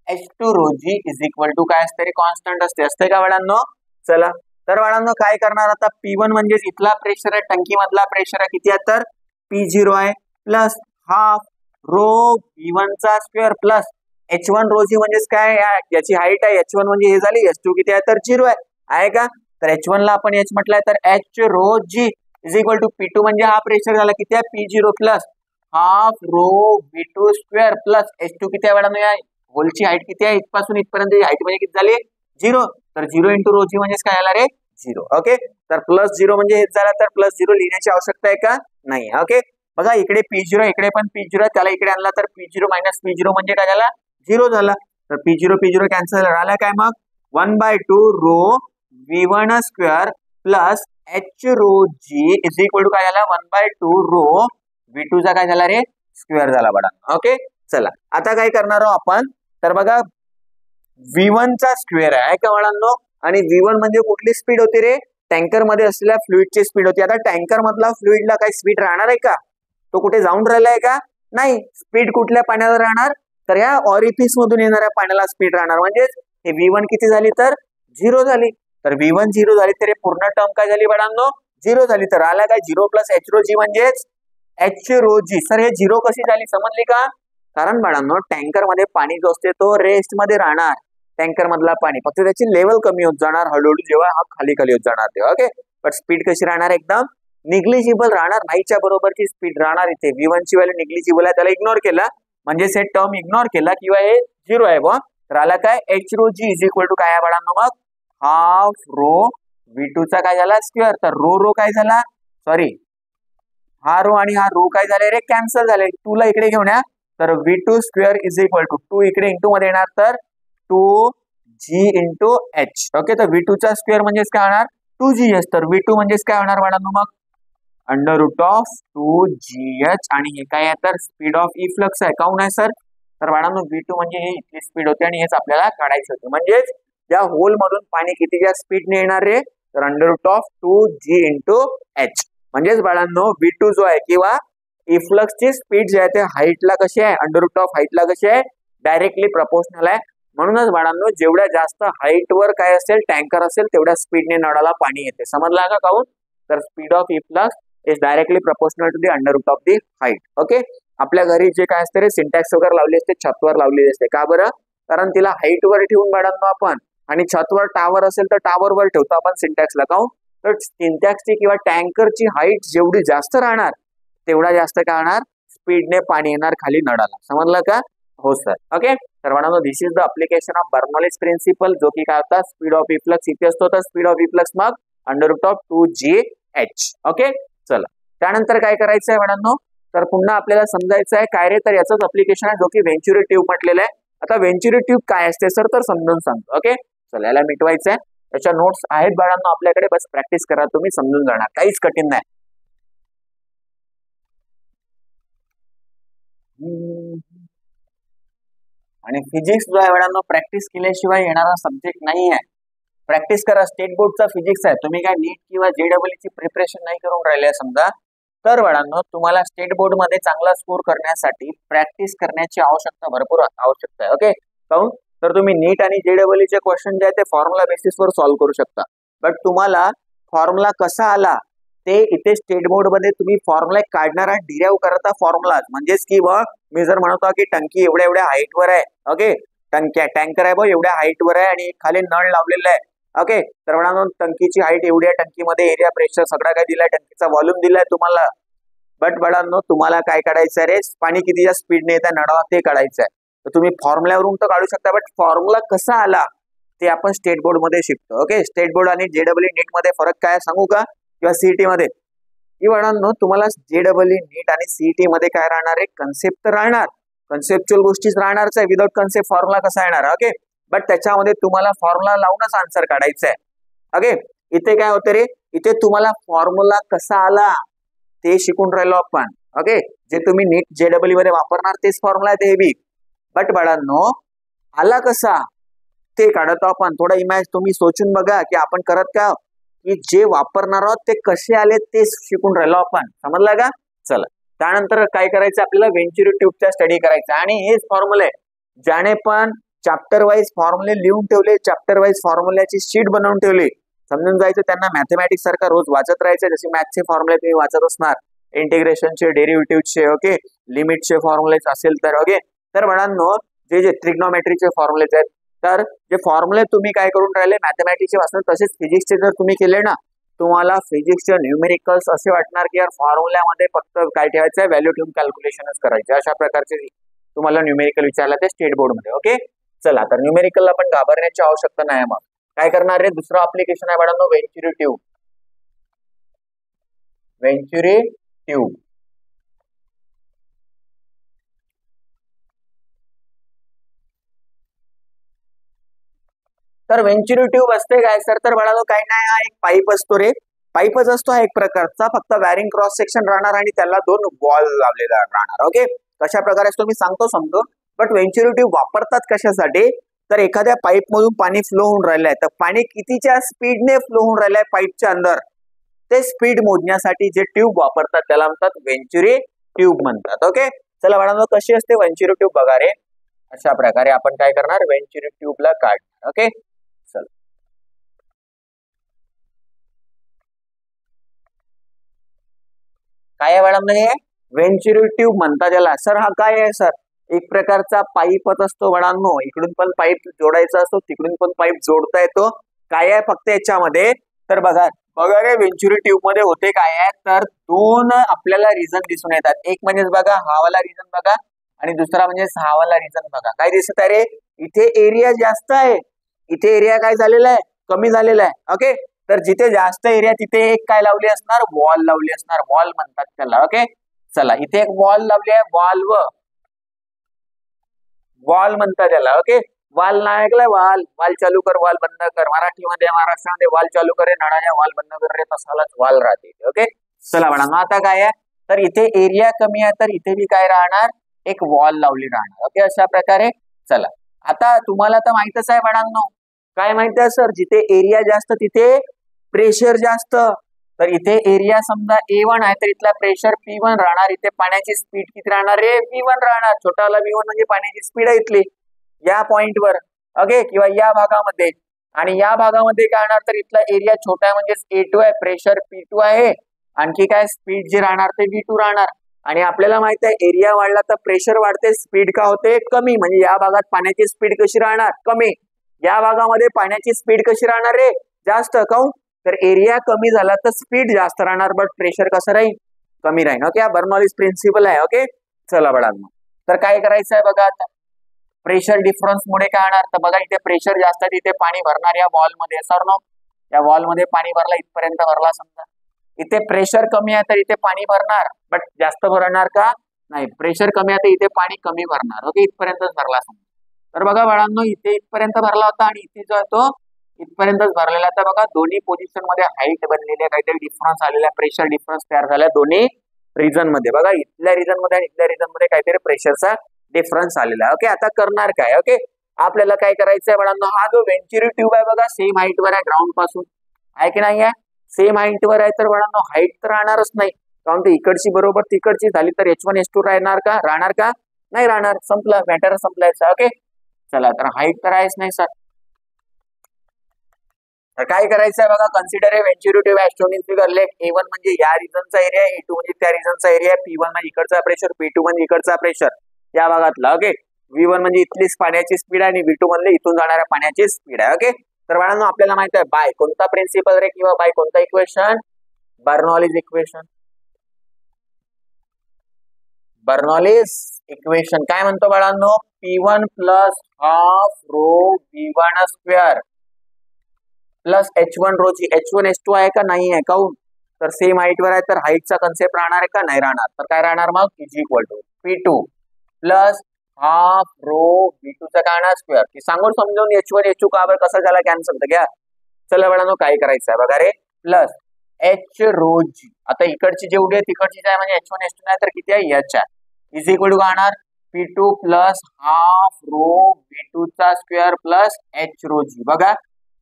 H2 rho G is equal to काय असते रे constant असते का बाळांनो. चला तर बाळांनो काय करणार आता P1 म्हणजे इथला प्रेशर आहे टंकी मधला प्रेशर आहे किती आहे तर P0 आहे प्लस हाफ रो V1 चा square plus H1 rho G म्हणजेच काय याची हाईट आहे H1 म्हणजे हे झाली H2 किती आहे तर 0 आहे का तर H1 ला आपण H म्हटलंय तर H rho G is equal to P2 म्हणजे हा प्रेशर झाला किती आहे P0 plus half rho V2 square plus H2 किती आहे बाळांनो या होलची हाईट किती आहे इथपासून इथपर्यंत हाईट म्हणजे किती झाली 0 तर 0 इंटू रो G म्हणजेच काय आला रे 0. ओके तर प्लस 0 म्हणजे हेच झाला तर प्लस 0 लिहिण्याची आवश्यकता आहे का नाही. ओके बघा इकडे P0 इकडे पण P0 त्याला इकडे आणला तर P0 मायनस P0 म्हणजे काय झाला 0 झाला तर P0 कॅन्सल झाला काय मग 1/2 rho V1 square plus H rho G is equal to काय झाला 1/2 रो V2 चा काय झाला रे स्क्वेअर झाला बडा. ओके चला आता काय करणार आहोत आपण तर बघा V1 चा स्क्वेअर आहे का बाळांनो आणि V1 म्हणजे कुठली स्पीड होती रे टँकर मध्ये असलेल्या फ्लुइडची स्पीड होती. आता टँकर मधला फ्लुइडला काही स्पीड राहणार आहे का तो कुठे जाऊन राहिला आहे का नाही. स्पीड कुठल्या पाण्यावर राहणार तर या ऑरिफिस मधून येणाऱ्या पाण्याला स्पीड राहणार म्हणजेच हे V1 किती झाली तर 0 झाली तर V1 0 झाली तर पूर्ण टर्म काय झाली बाळांनो 0 झाली तर आला काय 0 प्लस H रो G म्हणजेच H रो G. सर हे 0 कशी झाली समजली का कारण बाळांनो टँकर मध्ये पाणी जो असते तो रेस्ट मध्ये राहणार, टँकर मधला पाणी फक्त त्याची लेवल कमी होत जाणार हळूहळू जेव्हा हा खाली खाली होत जाणार तेव्हा. ओके, पण स्पीड कशी राहणार, एकदम निग्लिजिबल राहणार, नाहीच्या बरोबरची स्पीड राहणार. इथे V1 ची व्हॅल्यू निग्लिजिबल आहे, त्याला इग्नोर केला म्हणजे हे टर्म इग्नोर केला किंवा हे 0 आहे बा, तर आला काय h rho g is equal to काय आहे बाळांनो, मग हाफ रो V2 चा काय झाला स्क्वेअर, तर रो रो काय झाला, सॉरी हा रो आणि हा रो काय झाले रे, कॅन्सल झाले. 2 ला इकडे घेऊन या, तर V2 square is equal to 2 इकडे इंटू मध्ये येणार, तर 2g इंटू h. ओके, तर V2 चा स्क्वेअर म्हणजेच काय होणार 2gh, तर V2 म्हणजेच काय होणार बाळांनो, मग अंडर रूट ऑफ 2gh, आणि हे काय आहे तर स्पीड ऑफ ई फ्लक्स आहे. काऊन आहे सर, तर बाळांनो V2 म्हणजे हे इतकी स्पीड होते आणि हेच आपल्याला काढायचं होतं. म्हणजेच या होल मधून पाणी कितीच्या स्पीडने येणार रे, तर under root of 2g into h. म्हणजेच बाळांनो V2 जो आहे किंवा इफ्लक्स ची स्पीड जी आहे ते हाईटला कशी आहे, अंडर रूट ऑफ हाईटला कशी आहे, डायरेक्टली प्रपोर्शनल आहे. म्हणूनच बाळांनो जेवढ्या जास्त हाईट वर काय असेल टँकर असेल तेवढ्या स्पीडने नळाला पाणी येते. समजला का काऊन, तर speed of efflux is directly proportional to the under root of the height. Okay, आपल्या घरी जे काय असते रे सिंटॅक्स वगैरे लावली असते छतवर लावलेली असते, का बरं, कारण तिला हाईट वर ठेवून बाळांनो आपण, आणि छतवर टावर असेल तर टावर वर ठेवतो आपण सिंटॅक्सला. काऊन, तर सिंटॅक्सची किंवा टँकरची हाईट जेवढी जास्त राहणार तेवढा जास्त काय होणार, स्पीडने पाणी येणार खाली नळाला. समजलं का, हो सर. ओके, तर बाळांनो this is the application of Bernoulli's principle, जो की काय होता स्पीड ऑफ इफ्लक्स इथे असतो, तर स्पीड ऑफ इफ्लक्स मग under root of 2gh. Okay, चला त्यानंतर काय करायचं आहे बाळांनो, तर पुन्हा आपल्याला समजायचं आहे काय रे, तर याचंच अप्लिकेशन आहे जो की व्हेंचुरी ट्यूब म्हटलेलं आहे. आता व्हेंचुरी ट्यूब काय असते सर, तर समजून सांगतो. ओके, चला याला मिटवायचं आहे, त्याच्या नोट्स आहेत बाळांनो आपल्याकडे, बस प्रॅक्टिस करा तुम्ही, समजून जाणार, काहीच कठीण नाही. आणि फिजिक्स जो आहे बाळांनो प्रॅक्टिस केल्याशिवाय येणारा सब्जेक्ट नाही आहे. प्रॅक्टिस करा, स्टेट बोर्डचा फिजिक्स आहे. तुम्ही काय नीट किंवा JEE ची प्रिपरेशन नाही करून राहिले समजा, तर बाळांनो तुम्हाला स्टेट बोर्ड मध्ये चांगला स्कोर करण्यासाठी प्रॅक्टिस करण्याची भरपूर आवश्यकता आहे. ओके, काऊन, तर तुम्ही नीट आणि JEE चे क्वेश्चन जे आहे ते फॉर्म्युला बेसिसवर सॉल्व्ह करू शकता, बट तुम्हाला फॉर्म्युला कसा आला ते इथे स्टेट बोर्ड मध्ये तुम्ही फॉर्म्युला काढणारा डिराइव्ह करता फॉर्म्युला, म्हणजेच की मी जर म्हणतो की टंकी एवढ्या एवढ्या हाईट वर आहे, ओके, टँकर आहे बघ एवढ्या हाईट वर आहे आणि खाली नळ लावलेला आहे. ओके, तर बाळांनो टंकीची हाईट एवढ्या, टंकीमध्ये एरिया प्रेशर सगळा काय दिलाय, टंकीचा व्हॉल्यूम दिलाय तुम्हाला, बट बाळांनो तुम्हाला काय काढायचं आहे रे, पाणी कितीच्या स्पीडने येतं नळाला ते काढायचं आहे. तर तुम्ही फॉर्म्युल्यावरून तर काढू शकता, बट फॉर्म्युला कसा आला ते आपण स्टेट बोर्ड मध्ये शिकतो. ओके, स्टेट बोर्ड आणि JEE नीट मध्ये फरक काय सांगू का, किंवा सीईटी मध्ये, की बाळांनो तुम्हाला JEE नीट आणि सीईटी मध्ये काय राहणार आहे, कन्सेप्ट तर राहणार, कन्सेप्च्युअल गोष्टीच राहणारच आहे, विदाउट कन्सेप्ट फॉर्म्युला कसा येणार. ओके, बट त्याच्यामध्ये तुम्हाला फॉर्म्युला लावूनच आन्सर काढायचा आहे. ओके, इथे काय होतं रे, इथे तुम्हाला फॉर्म्युला कसा आला ते शिकून राहिलो आपण. ओके, जे तुम्ही नीट JEE मध्ये वापरणार तेच फॉर्म्युला आहे ते बी, बट बाळांनो आला कसा ते काढतो आपण. थोडा तुम्ही सोचून बघा की आपण करत का, की जे वापरणार आहोत ते कसे आले ते शिकून राहिलो आपण. समजला का, चला त्यानंतर काय करायचं आपल्याला, व्हेंचुरी ट्यूबचा स्टडी करायचा, आणि हेच फॉर्म्युले ज्याने पण चॅप्टर वाईज फॉर्म्युले लिहून ठेवले, चॅप्टर वाईज फॉर्म्युल्याची शीट बनवून ठेवली, समजून जायचं त्यांना मॅथमॅटिक्स सारखा रोज वाचत राहायचं. जसे मॅथचे फॉर्म्युले तुम्ही वाचत असणार, इंटिग्रेशनचे, डेरिव्हेटिव्हचे, ओके, लिमिटचे फॉर्म्युले असेल तर. ओके, तर बाळांनो जे ट्रिग्नोमेट्रीचे फॉर्म्युलेज आहेत, तर जे फॉर्म्युले तुम्ही काय करून राहिले मॅथमॅटिक्सचे वाचणार, तसेच फिजिक्सचे जर तुम्ही केले ना, तुम्हाला फिजिक्सचे न्यूमेरिकल्स असे वाटणार की यार फॉर्म्युल्यामध्ये फक्त काय ठेवायचं आहे, व्हॅल्यू ठेवून कॅल्क्युलेशनच करायचे. अशा प्रकारचे तुम्हाला न्यूमेरिकल विचारला ते स्टेट बोर्ड मध्ये. ओके, चला तर न्यूमेरिकलला पण घाबरण्याची आवश्यकता नाही. मग काय करणार आहे, दुसरं अप्लिकेशन आहे बाळांनो व्हेंचुरी ट्यूब. व्हेंचुरी ट्यूब, तर व्हेंचुरी ट्यूब असते काय सर, तर बाळांनो काही नाही, हा एक पाईप असतो रे, पाईपच असतो हा एक प्रकारचा, फक्त वॅरिंग क्रॉस सेक्शन राहणार आणि त्याला 2 बॉल लावलेला राहणार. ओके, कशा प्रकारे असतो मी सांगतो समजून. बट व्हेंचुरी ट्यूब वापरतात कशासाठी, तर एखाद्या पाईप मधून पाणी फ्लो होऊन राहिलंय, तर पाणी कितीच्या स्पीडने फ्लो होऊन राहिलंय पाईपच्या अंदर ते स्पीड मोजण्यासाठी जे ट्यूब वापरतात त्याला म्हणतात व्हेंचुरी ट्यूब म्हणतात. ओके, चला बाळांनो कशी असते व्हेंचुरी ट्यूब बघा रे, अशा प्रकारे आपण काय करणार, व्हेंचुरी ट्यूबला काढणार. ओके, चल काय आहे बाळांनो, हे व्हेंचुरी ट्यूब म्हणतात याला. सर हा काय आहे सर, एक प्रकारचा पाईपच असतो बाळांनो, इकडून पण पाईप जोडायचा असतो, तिकडून पण पाईप जोडता येतो. काय आहे फक्त याच्यामध्ये, तर बघा बघा रे वेंचुरी ट्यूब मध्ये होते काय आहे, तर दोन आपल्याला रिझन दिसून येतात. एक म्हणजे बघा हा वाला रिझन बघा, आणि दुसरा म्हणजे हा वाला रिझन बघा. काय दिसत आहे रे, इथे एरिया जास्त आहे, इथे एरिया काय झालेला आहे, कमी झालेला आहे. ओके, तर जिथे जास्त एरिया तिथे एक काय लावली असणार, वॉल लावली असणार, वॉल म्हणतात त्याला. ओके, चला इथे एक वॉल लावली आहे, वॉल म्हणतात त्याला. ओके, वाल ना ऐकलंय, वाल वाल चालू कर, वाल बंद कर. मराठीमध्ये महाराष्ट्रामध्ये वाल चालू करे, नळाच्या वाल बंद कर रे, तसालाच वाल राहते. ओके, चला बघा आता काय आहे, तर इथे एरिया कमी आहे, तर इथे बी काय राहणार, एक वॉल लावली राहणार. ओके, अशा प्रकारे. चला आता तुम्हाला तर माहितच आहे बाळांनो, काय माहिती आहे सर, जिथे एरिया जास्त तिथे प्रेशर जास्त. तर इथे एरिया समजा A1 आहे, तर इथला प्रेशर P1 राहणार. इथे पाण्याची स्पीड किती राहणार रे, V1 राहणार. छोटाला V1 म्हणजे पाण्याची स्पीड आहे इथली या पॉइंटवर. ओके, किंवा या भागामध्ये. आणि या भागामध्ये काय राहणार, तर इथला एरिया छोटा आहे म्हणजे A2 आहे, प्रेशर P2 आहे, आणखी काय स्पीड जी राहणार ते V2 राहणार. आणि आपल्याला माहित आहे एरिया वाढला तर प्रेशर वाढते, स्पीड का होते कमी, म्हणजे या भागात पाण्याची स्पीड कशी राहणार, कमी. या भागामध्ये पाण्याची स्पीड कशी राहणार रे, जास्त. काऊन, तर एरिया कमी झाला तर स्पीड जास्त राहणार, बट प्रेशर कसं राहील, कमी राहील. ओके, हा बर्नॉलिस प्रिन्सिपल आहे. ओके, चला बाळांनो, तर काय करायचं आहे बघा आता, प्रेशर डिफरन्स मुळे काय होणार, तर बघा इथे प्रेशर जास्त आहे, तिथे पाणी भरणार या बॉल मध्ये. सर नो, या बॉल मध्ये पाणी भरला, इथपर्यंत भरला समजा. इथे प्रेशर कमी आहे तर इथे पाणी भरणार, बट जास्त भरणार का नाही, प्रेशर कमी आहे तर इथे पाणी कमी भरणार. ओके, इथपर्यंतच भरला समजा. तर बघा बाळांनो, इथे इथपर्यंत भरला होता आणि इथे जो आहे तो इथपर्यंतच भरलेला. तर बघा दोन्ही पोझिशन मध्ये हाईट बनलेली आहे, काहीतरी डिफरन्स आलेला आहे, प्रेशर डिफरन्स तयार झाला दोन्ही रिजन मध्ये. बघा इथल्या रिजन मध्ये आणि इथल्या रिजन मध्ये काहीतरी प्रेशरचा डिफरन्स आलेला आहे. ओके, आता करणार काय, ओके आपल्याला काय करायचं आहे बाळांनो, हा जो वेंचुरी ट्यूब आहे बघा सेम हाईट वर आहे ग्राउंड पासून, आहे की नाही आहे, सेम हाईट वर आहे. तर बाळांनो हाईट तर राहणारच नाही, कारण ते इकडची बरोबर तिकडची झाली तर H1 H2 राहणार का नाही राहणार, संपला मॅटर, संपलायचा. ओके, चला तर हाईट तर आहेच नाही सर, तर काय करायचं आहे बघा, कन्सिडर ए वेंचुरी ट्यूब ॲस्ट्रोनिक फिगर लेक. A1 म्हणजे या रिजनचा एरिया, A2 म्हणजे त्या रिजनचा एरिया, P1 म्हणजे इकडचा प्रेशर, P2 म्हणजे इकडचा प्रेशर या भागातला. ओके, V1 म्हणजे इथलीच पाण्याची स्पीड आहे आणि V2 म्हणजे इथून जाणाऱ्या पाण्याची स्पीड आहे. ओके, तर बाळांनो आपल्याला माहित आहे बाय कोणता प्रिन्सिपल रे, किंवा बाय कोणता equation, Bernoulli's equation. Bernoulli's equation काय म्हणतो बाळांनो, P1 plus half rho V1 square plus H1 rho ची H1 H2 आहे का नाही आहे, काऊन तर सेम हाईट वर आहे, तर हाईटचा कन्सेप्ट राहणार आहे का नाही राहणार, तर काय राहणार मग, is equal to P2 plus half rho V2 चा काय स्क्वेअर. की सांगून समजावून H1 H2 का बरं कसा झाला कॅन्सल, तर घ्या. चला बाळांनो काय करायचं आहे बघा रे, प्लस H रो जी, आता इकडची जेवढी आहे तिकडची आहे म्हणजे H1 H2 नाही तर किती आहे H आहे, इज इक्वल टू काय होणार P2 plus half rho V2 चा स्क्वेअर प्लस H रो जी. बघा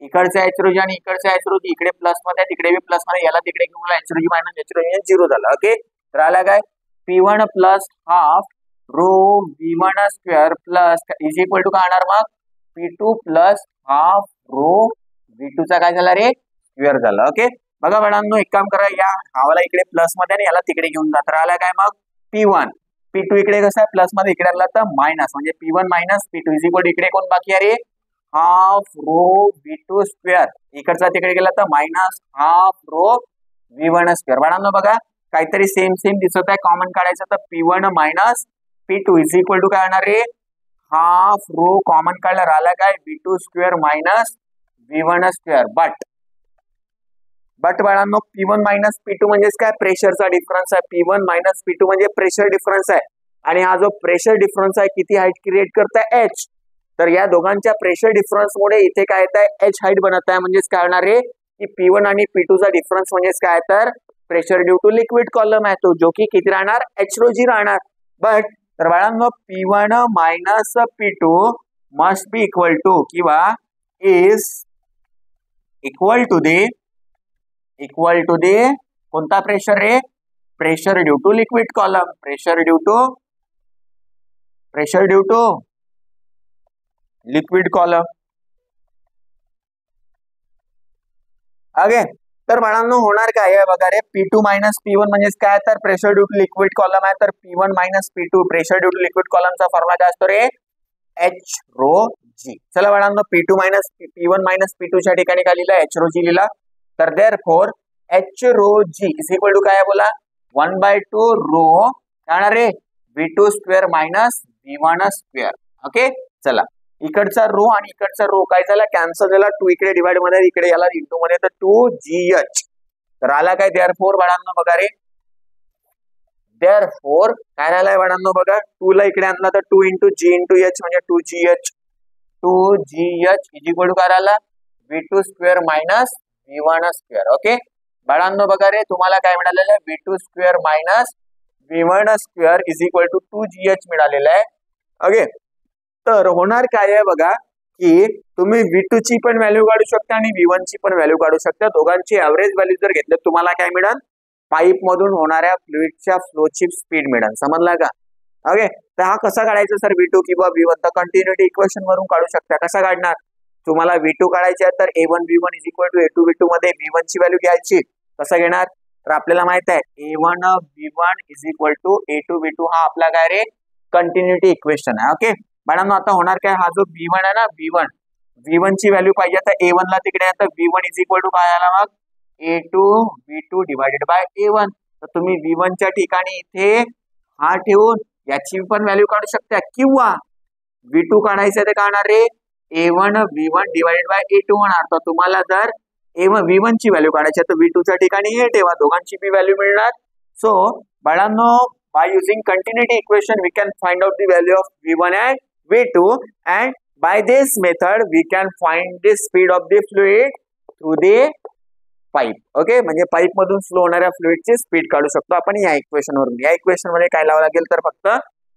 इकडचे H रो जी आणि इकडचे H रो जी, इकडे प्लस मध्ये तिकडे बी प्लस मध्ये, याला तिकडे घेऊन H रो जी minus H rho G zero झाला. ओके, तर आला काय P1 plus half rho V1 square plus is equal to काय होणार मग P2 plus half rho V2 चा काय झाला रे, स्क्वेअर झाला. ओके, बघा बाळांनो एक काम करा, या हावाला इकडे प्लस मध्ये आणि याला तिकडे घेऊन जा, तर आला काय मग P1, P2 इकडे कसं आहे प्लस मध्ये, इकडे आला तर मायनस, म्हणजे P1 minus P2 is equal to इकडे कोण बाकी आहे रे, हाफ रो V2 स्क्वेअर, इकडचा तिकडे गेला तर minus half rho V1 square. बाळांनो बघा काहीतरी सेम सेम दिसत आहे, कॉमन काढायचं तर P1 minus P2 is equal to काय होणार रे, हाफ रो कॉमन काढला राहिला काय V2 square minus V1 square. But बाळांनो P1 मायनस P2 म्हणजेच काय, प्रेशरचा डिफरन्स आहे. P1 मायनस P2 म्हणजे प्रेशर डिफरन्स आहे, आणि हा जो प्रेशर डिफरन्स आहे किती हाईट क्रिएट करताय H, तर या दोघांच्या प्रेशर डिफरन्स मुळे इथे काय येत आहे H हाईट बनत आहे. म्हणजेच काय होणार आहे की P1 आणि P2 चा डिफरन्स म्हणजेच काय तर pressure due to liquid column आहे तो, जो की किती राहणार H रो जी राहणार. बट तर बाळांनो P1 minus P2 must be equal to किंवा इज इक्वल टू दे कोणता प्रेशर रे, pressure due to liquid column, pressure due to liquid column. Okay, तर बाळांनो होणार काय आहे बघा रे, P2 मायनस P1 म्हणजेच काय, तर pressure due to liquid column आहे, तर P1 minus P2 pressure due to liquid कॉलमचा फॉर्म्युला काय असतो रे, H रो G. चला बाळांनो P2 minus P1 minus P2 च्या ठिकाणी काय लिहिला, H रो G लिहिला, तर therefore H rho G is equal to काय आहे बोला, 1/2 रो काय रे, V2 square minus V1 square. Okay चला, इकडचा रो आणि इकडचा रो काय झाला, कॅन्सल झाला, 2 इकडे डिवाइड मध्ये, इकडे याला इंटू मध्ये, तर 2GH. तर आला काय, देअरफॉर बाळांनो बघा रे, देअरफॉर काय राहिलाय बाळांनो बघा, 2 ला इकडे आणला तर 2 इंटू G इंटू H म्हणजे 2GH इज इक्वल टू काय राहिला, V2 square minus V1 square. Okay बाळांनो बघा रे, तुम्हाला काय मिळालेलं आहे, V2 square minus V1 square is equal to 2GH मिळालेलं आहे. ओके तर होणार काय आहे बघा, की तुम्ही V2 ची पण व्हॅल्यू काढू शकता आणि V1 ची पण व्हॅल्यू काढू शकता. दोघांची ऍव्हरेज व्हॅल्यू जर घेतली तुम्हाला काय मिळेल, पाईप मधून होणाऱ्या फ्लुइडच्या फ्लोची स्पीड मिळेल. समजला का. ओके तर हा कसा काढायचा सर, V2 किंवा V1, तर कंटिन्युटी इक्वेशन वरून काढू शकता. कसा काढणार, तुम्हाला V2 काढायचे आहे तर A1 V1 is equal to A2 V2 मध्ये V1 ची व्हॅल्यू घ्यायची. कसं घेणार, तर आपल्याला माहित आहे A1 V1 is equal to A2 V2 हा आपला काय रे, कंटिन्युटी इक्वेशन आहे. ओके बाळांनो आता होणार काय, हा जो V1 आहे ना, V1 ची व्हॅल्यू पाहिजे तर A1 ला तिकडे आहे, तर V1 इज इक्वल टू काय आला मग, A2 V2 divided by A1. तर तुम्ही V1 च्या ठिकाणी इथे हा ठेवून याची पण व्हॅल्यू काढू शकता, किंवा V2 काढायचं तर काढणार रे, A1 V1 divided by A2 होणार. तर तुम्हाला जर V1 ची व्हॅल्यू काढायची तर V2 च्या ठिकाणी हे ठेवा, दोघांची बी व्हॅल्यू मिळणार. सो बाळांनो by using continuity equation we can find out the value of V1 and V2, and by this method we can find the speed of the fluid through the pipe. Okay म्हणजे pipe मधून flow होणाऱ्या फ्लुइडची speed काढू शकतो आपण या equation वरून. या equation मध्ये काय लावावं लागेल, तर फक्त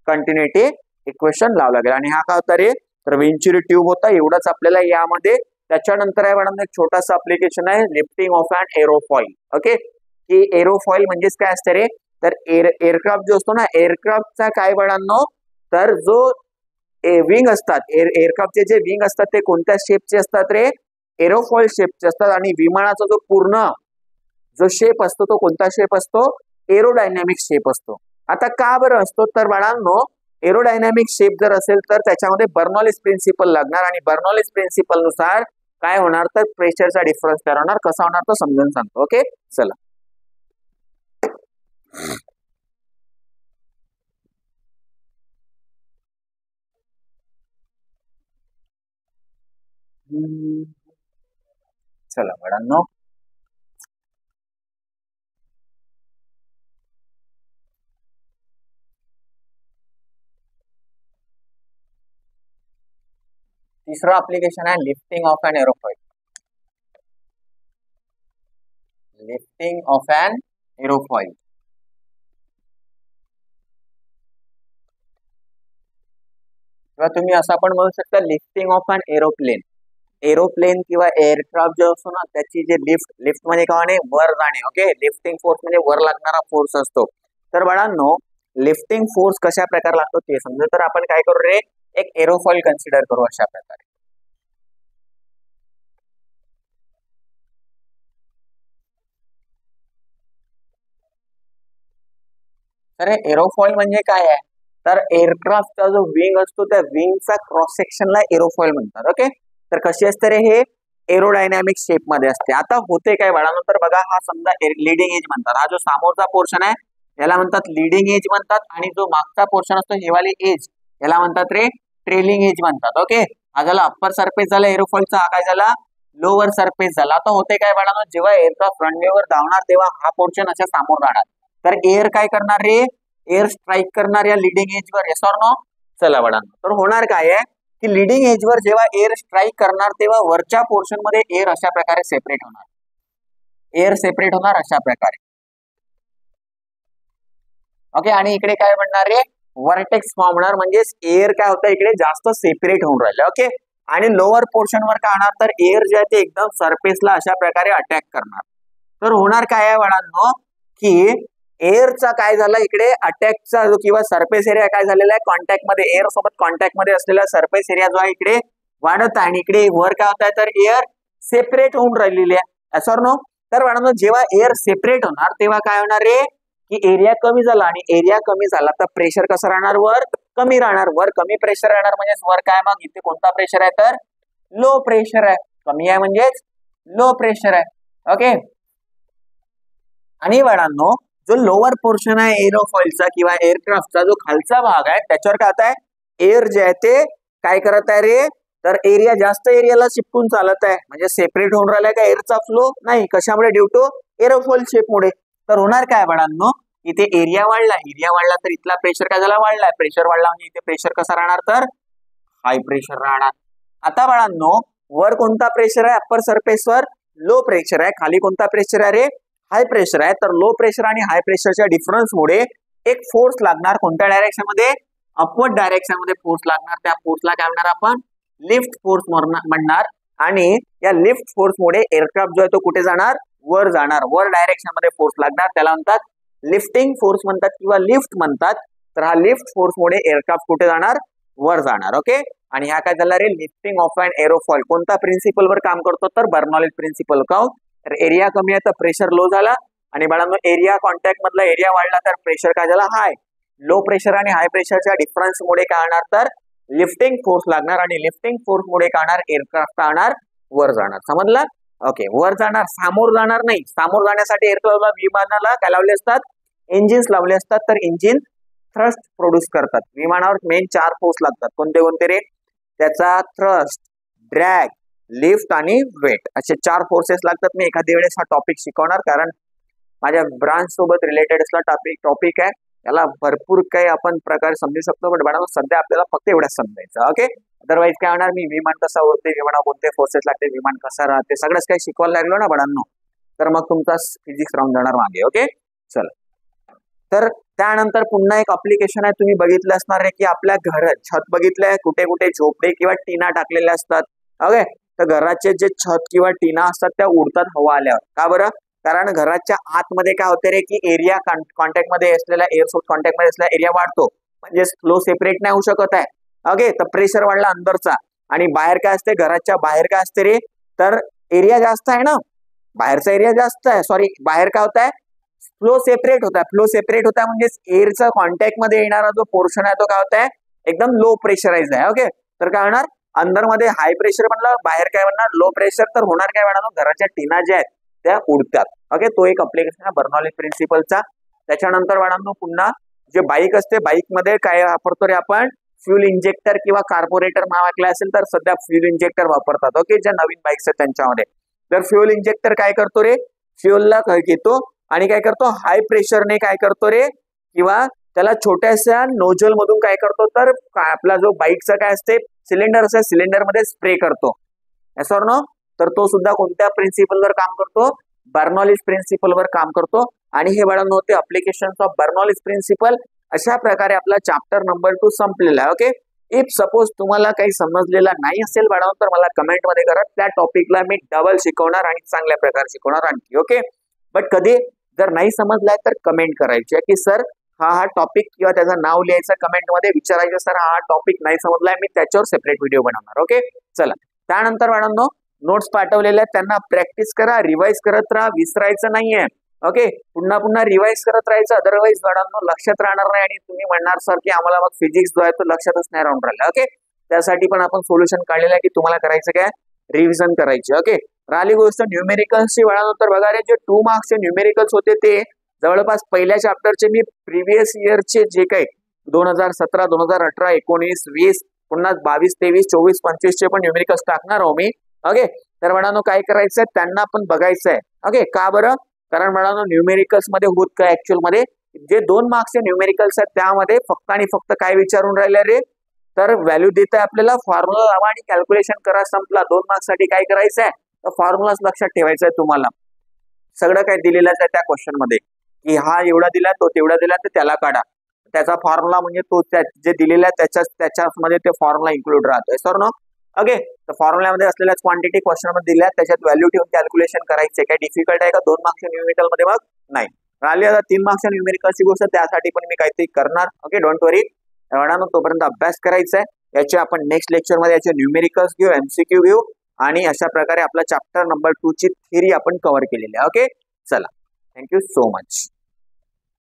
कंटिन्युटी इक्वेशन लावावं लागेल. आणि हा काय होता रे, तर विंचुरी ट्यूब होता, एवढंच आपल्याला यामध्ये. त्याच्यानंतर आहे मॅडम एक छोटासा अप्लिकेशन आहे, lifting of an aerofoil. Okay की एरोफॉइल म्हणजेच काय असतं रे, तर एअरक्राफ्ट जो असतो ना, एअरक्राफ्टचा काय बाळांनो, तर जो विंग असतात, एअरक्राफ्टचे जे विंग असतात ते कोणत्या शेपचे असतात रे, एरोफॉइल शेपचे असतात. आणि विमानाचा जो पूर्ण जो शेप असतो तो कोणता शेप असतो, एरोडायनॅमिक शेप असतो. आता का बरं असतो, तर बाळांनो एरोडायनॅमिक शेप जर असेल तर त्याच्यामध्ये बर्नॉलिस प्रिन्सिपल लागणार, आणि बर्नॉलिस प्रिन्सिपल नुसार काय होणार, तर प्रेशरचा डिफरन्स तयार होणार. कसा होणार तो समजून सांगतो. ओके चला, चला बाळांनो तिसरा एप्लीकेशन आहे lifting of an aerofoil. Lifting of an aerofoil किंवा तुम्ही असं पण म्हणू शकता lifting of an aeroplane. Aeroplane किंवा एअरक्राफ्ट जो असतो ना, त्याची जे लिफ्ट म्हणजे काय नाही, वर जाणे. ओके लिफ्टिंग फोर्स म्हणजे वर लागणारा फोर्स असतो. तर बाळांनो लिफ्टिंग फोर्स कशा प्रकारे लागतो ते समजा, तर आपण काय करू रे, एक एरोफॉइल कन्सिडर करू अशा प्रकारे. तर एरोफॉइल म्हणजे काय आहे, तर एअरक्राफ्टचा जो विंग असतो त्या विंगचा क्रॉस सेक्शनला एरोफॉइल म्हणतात. ओके तर कशी असते रे, हे एरोडायनॅमिक शेप मध्ये असते. आता होते काय बाळांनो, तर बघा हा समजा लीडिंग एज म्हणतात, हा जो समोरचा पोर्शन आहे याला म्हणतात लीडिंग एज म्हणतात, आणि जो मागचा पोर्शन असतो हे वाली एज याला म्हणतात रे ट्रेलिंग एज म्हणतात. ओके हा झाला अप्पर सरफेस झाला एरोफॉइलचा, हा काय झाला लोअर सरफेस झाला. आता होते काय बाळांनो, जेव्हा एअरक्राफ्ट रनवेवर धावणार तेव्हा हा पोर्शन अशा समोर राहणार, तर एअर काय करणार रे, एअर स्ट्राईक करणार या लिडिंग एज वर. Yes or no. चला बाळांनो तर होणार काय आहे की लिडिंग एज वर जेव्हा एअर स्ट्राईक करणार तेव्हा वरच्या पोर्शन मध्ये एअर अशा प्रकारे सेपरेट होणार, एअर सेपरेट होणार अशा प्रकारे. ओके आणि इकडे काय म्हणणार रे, वर्टेक्स फॉर्म होणार, म्हणजे एअर काय होतं इकडे जास्त सेपरेट होऊन राहिलं. ओके आणि लोअर पोर्शन वर काय होणार, तर एअर जे आहे ते एकदम सरफेसला अशा प्रकारे अटॅक करणार. तर होणार काय आहे बाळांनो, की एअरचा काय झालं इकडे अटॅकचा जो किंवा सरफेस एरिया काय झालेला आहे, कॉन्टॅक्ट मध्ये एअर सोबत कॉन्टॅक्ट मध्ये असलेला सरफेस एरिया जो आहे इकडे वाढत आहे, आणि इकडे वर काय होत आहे, तर एअर सेपरेट होऊन राहिलेली आहे. असं नो. तर बाळांनो जेव्हा एअर सेपरेट होणार तेव्हा काय होणार रे की एरिया कमी झाला आणि एरिया कमी झाला तर प्रेशर कसं राहणार वर कमी राहणार वर कमी प्रेशर राहणार म्हणजे वर काय मग इथे कोणता प्रेशर आहे तर लो प्रेशर आहे कमी आहे म्हणजेच लो प्रेशर आहे ओके आणि बाळांनो जो लोअर पोर्शन आहे एरोफॉइलचा किंवा एअरक्राफ्टचा जो खालचा भाग आहे त्याच्यावर काय होत आहे एअर जे आहे ते काय करत आहे रे तर एरिया जास्त एरियाला चिपकून चालत आहे म्हणजे सेपरेट होऊन राहिलाय का एअरचा फ्लो नाही कशामुळे ड्यू टू एरोफॉइल शेपमुळे तर होणार काय बाळांनो इथे एरिया वाढला तर इथला प्रेशर काय झाला वाढलाय प्रेशर वाढला म्हणजे इथे प्रेशर कसा राहणार तर हाय प्रेशर राहणार आता बाळांनो वर कोणता प्रेशर आहे अप्पर सरफेसवर लो प्रेशर आहे खाली कोणता प्रेशर आहे रे हाय प्रेशर आहे तर लो प्रेशर आणि हाय प्रेशरच्या डिफरन्समुळे एक फोर्स लागणार कोणत्या डायरेक्शन मध्ये अपवर्ड डायरेक्शन मध्ये फोर्स लागणार त्या फोर्सला काय म्हणणार आपण लिफ्ट फोर्स म्हणणार आणि या लिफ्ट फोर्समुळे एअरक्राफ्ट जो आहे तो कुठे जाणार वर डायरेक्शन मध्ये फोर्स लागणार त्याला म्हणतात लिफ्टिंग फोर्स म्हणतात किंवा लिफ्ट म्हणतात तर हा लिफ्ट फोर्समुळे एअरक्राफ्ट कुठे जाणार वर जाणार ओके आणि ह्या काय झाला रे लिफ्टिंग ऑफ अँड एरोफॉइल कोणता प्रिन्सिपल वर काम करतो तर बर्नॉलिस प्रिन्सिपल का तर एरिया कमी आहे तर प्रेशर लो झाला आणि बाळांनो एरिया कॉन्टॅक्ट मधला एरिया वाढला तर प्रेशर काय झाला हाय लो प्रेशर आणि हाय प्रेशरच्या डिफरन्समुळे काय होणार तर लिफ्टिंग फोर्स लागणार आणि लिफ्टिंग फोर्स मुळे काय होणार एअरक्राफ्ट जाणार वर जाणार समजलं ओके वर जाणार सामोर जाणार नाही सामोर जाण्यासाठी एअरक्राफ्टला विमानाला काय लावले असतात इंजिन्स लावले असतात तर इंजिन थ्रस्ट प्रोड्यूस करतात विमानावर मेन 4 फोर्स लागतात कोणते कोणते रे त्याचा थ्रस्ट ड्रॅग लिफ्ट आणि वेट असे 4 फोर्सेस लागतात मी एखाद्या वेळेस हा टॉपिक शिकवणार कारण माझ्या ब्रांच सोबत रिलेटेड असला टॉपिक आहे याला भरपूर काही आपण प्रकारे समजू शकतो पण बाळांनो सध्या आपल्याला फक्त एवढंच समजायचं ओके अदरवाईज काय होणार मी विमान कसा होते विमानावर कोणते फोर्सेस लागते विमान कसा राहते सगळंच काही शिकवायला लागलो ना बाळांनो तर मग तुमचा फिजिक्स राहून जाणार मागे ओके चल तर त्यानंतर पुन्हा एक अप्लिकेशन आहे तुम्ही बघितलं असणार आहे की आपल्या घर छत बघितलंय कुठे कुठे झोपडे किंवा टीना टाकलेल्या असतात ओके तर घराचे जे छत किंवा टीना असतात त्या उडतात हवा आल्यावर का बरं कारण घराच्या आतमध्ये काय होते रे की एरिया कॉन्टॅक्ट मध्ये असलेला एअर सोर्स कॉन्टॅक्ट मध्ये असलेला एरिया वाढतो म्हणजे फ्लो सेपरेट नाही होऊ शकत आहे ओके तर प्रेशर वाढला अंदरचा आणि बाहेर काय असते घराच्या बाहेर काय असते रे तर एरिया जास्त आहे ना बाहेरचा एरिया जास्त आहे सॉरी बाहेर काय होत आहे फ्लो सेपरेट होता है म्हणजे एअरचा कॉन्टॅक्ट मध्ये येणारा जो पोर्शन आहे तो काय होत आहे एकदम लो प्रेशराइज आहे ओके तर काय होणार अंदर मध्ये हाय प्रेशर म्हणलं बाहेर काय म्हणणार लो प्रेशर तर होणार काय म्हणणार घराच्या टीना ज्या आहेत त्या उडतात ओके तो एक अप्लिकेशन आहे बर्नॉलिस प्रिन्सिपलचा त्याच्यानंतर बाळांनो पुन्हा जे बाईक असते बाईक मध्ये काय वापरतो रे आपण फ्यूल इंजेक्टर किंवा कार्बोरेटर नाव ऐकलं असेल तर सध्या फ्यूल इंजेक्टर वापरतात ओके ज्या नवीन बाईक्स आहेत त्यांच्यामध्ये तर फ्यूल इंजेक्टर काय करतो रे फ्यूलला घेतो आणि काय करतो हाय प्रेशरने काय करतो रे किंवा त्याला छोट्याशा नोजल मधून काय करतो तर आपला जो बाईकचा काय असते सिलेंडर असते सिलेंडर मध्ये स्प्रे करतो सॉर नो तर तो सुद्धा कोणत्या प्रिन्सिपलवर काम करतो बर्नॉलिस प्रिन्सिपलवर काम करतो आणि हे बाळांनो होते अप्लिकेशन्स ऑफ बर्नॉलिस प्रिन्सिपल अशा प्रकारे आपला चॅप्टर नंबर 2 संपलेला आहे ओके इफ सपोज तुम्हाला काही समजलेला नाही असेल बाळांनो तर मला कमेंट मध्ये करा त्या टॉपिकला मी डबल शिकवणार आणि चांगल्या प्रकारे शिकवणार आणखी ओके बट कधी जर नाही समजलाय तर कमेंट करायची की सर हा टॉपिक किंवा त्याचं नाव लिहायचं कमेंट मध्ये विचारायचं सर हा टॉपिक नाही समजलाय मी त्याच्यावर सेपरेट व्हिडिओ बनवणार ओके चला त्यानंतर बाळांनो नोट्स पाठवलेल्या आहेत त्यांना प्रॅक्टिस करा रिवाइज करत राहा विसरायचं नाहीये ओके पुन्हा पुन्हा रिवाइज करत राहायचं अदरवाईज बाळांनो लक्षात राहणार नाही आणि तुम्ही म्हणणार सर की आम्हाला मग फिजिक्स जो आहे तो लक्षातच नाही राहून राहिला ओके त्यासाठी पण आपण सोल्युशन काढलेलं आहे की तुम्हाला करायचं काय रिव्हिजन करायची ओके राहिली गोष्ट न्यूमेरिकल्सची बाळांनो तर बघा रे जे 2 मार्क्सचे न्यूमेरिकल्स होते ते जवळपास पहिल्या चॅप्टरचे मी प्रिव्हियस इयरचे जे काही 2017 2018 19 20 पुन्हा 22 23 24 25 चे पण न्यूमेरिकल्स टाकणार आहो मी ओके तर बाळांनो काय करायचंय त्यांना पण बघायचंय ओके का बरं कारण बाळांनो न्यूमेरिकल्स मध्ये होत काय ऍक्च्युअल मध्ये जे 2 मार्क्सचे न्यूमेरिकल्स आहेत त्यामध्ये फक्त आणि फक्त काय विचारून राहिले रे तर व्हॅल्यू देत आहे आपल्याला फॉर्म्युला लावा आणि कॅल्क्युलेशन करा संपला 2 मार्क्स साठी काय करायचं आहे तर फॉर्म्युलाच लक्षात ठेवायचा आहे तुम्हाला सगळं काय दिलेलं आहे त्या क्वेश्चन मध्ये की हा एवढा दिला तो तेवढा दिला तर त्याला काढा त्याचा फॉर्म्युला म्हणजे तो जे दिलेला आहे त्याच्यामध्ये ते फॉर्म्युला इन्क्लूड राहतो सर नो ओके तर फॉर्म्युल्यामध्ये असलेल्या क्वांटिटी क्वेश्चन मध्ये दिल्या त्याच्यात व्हॅल्यू ठेवून कॅल्क्युलेशन करायचे काय डिफिकल्ट आहे का 2 मार्क्सच्या न्यूमेरिकल मध्ये मग नाही राहिली आता 3 मार्क्सच्या न्यूमेरिकलची गोष्ट त्यासाठी पण मी काहीतरी करणार ओके डोंट वरी तोपर्यंत अभ्यास करायचा आहे याचे आपण नेक्स्ट लेक्चर मध्ये याचे न्यूमेरिकल्स घेऊ एमसीक्यू घेऊ आणि अशा प्रकारे आपला चॅप्टर नंबर 2 ची थिअरी आपण कव्हर केलेली आहे. ओके, चला, थँक्यू सो मच.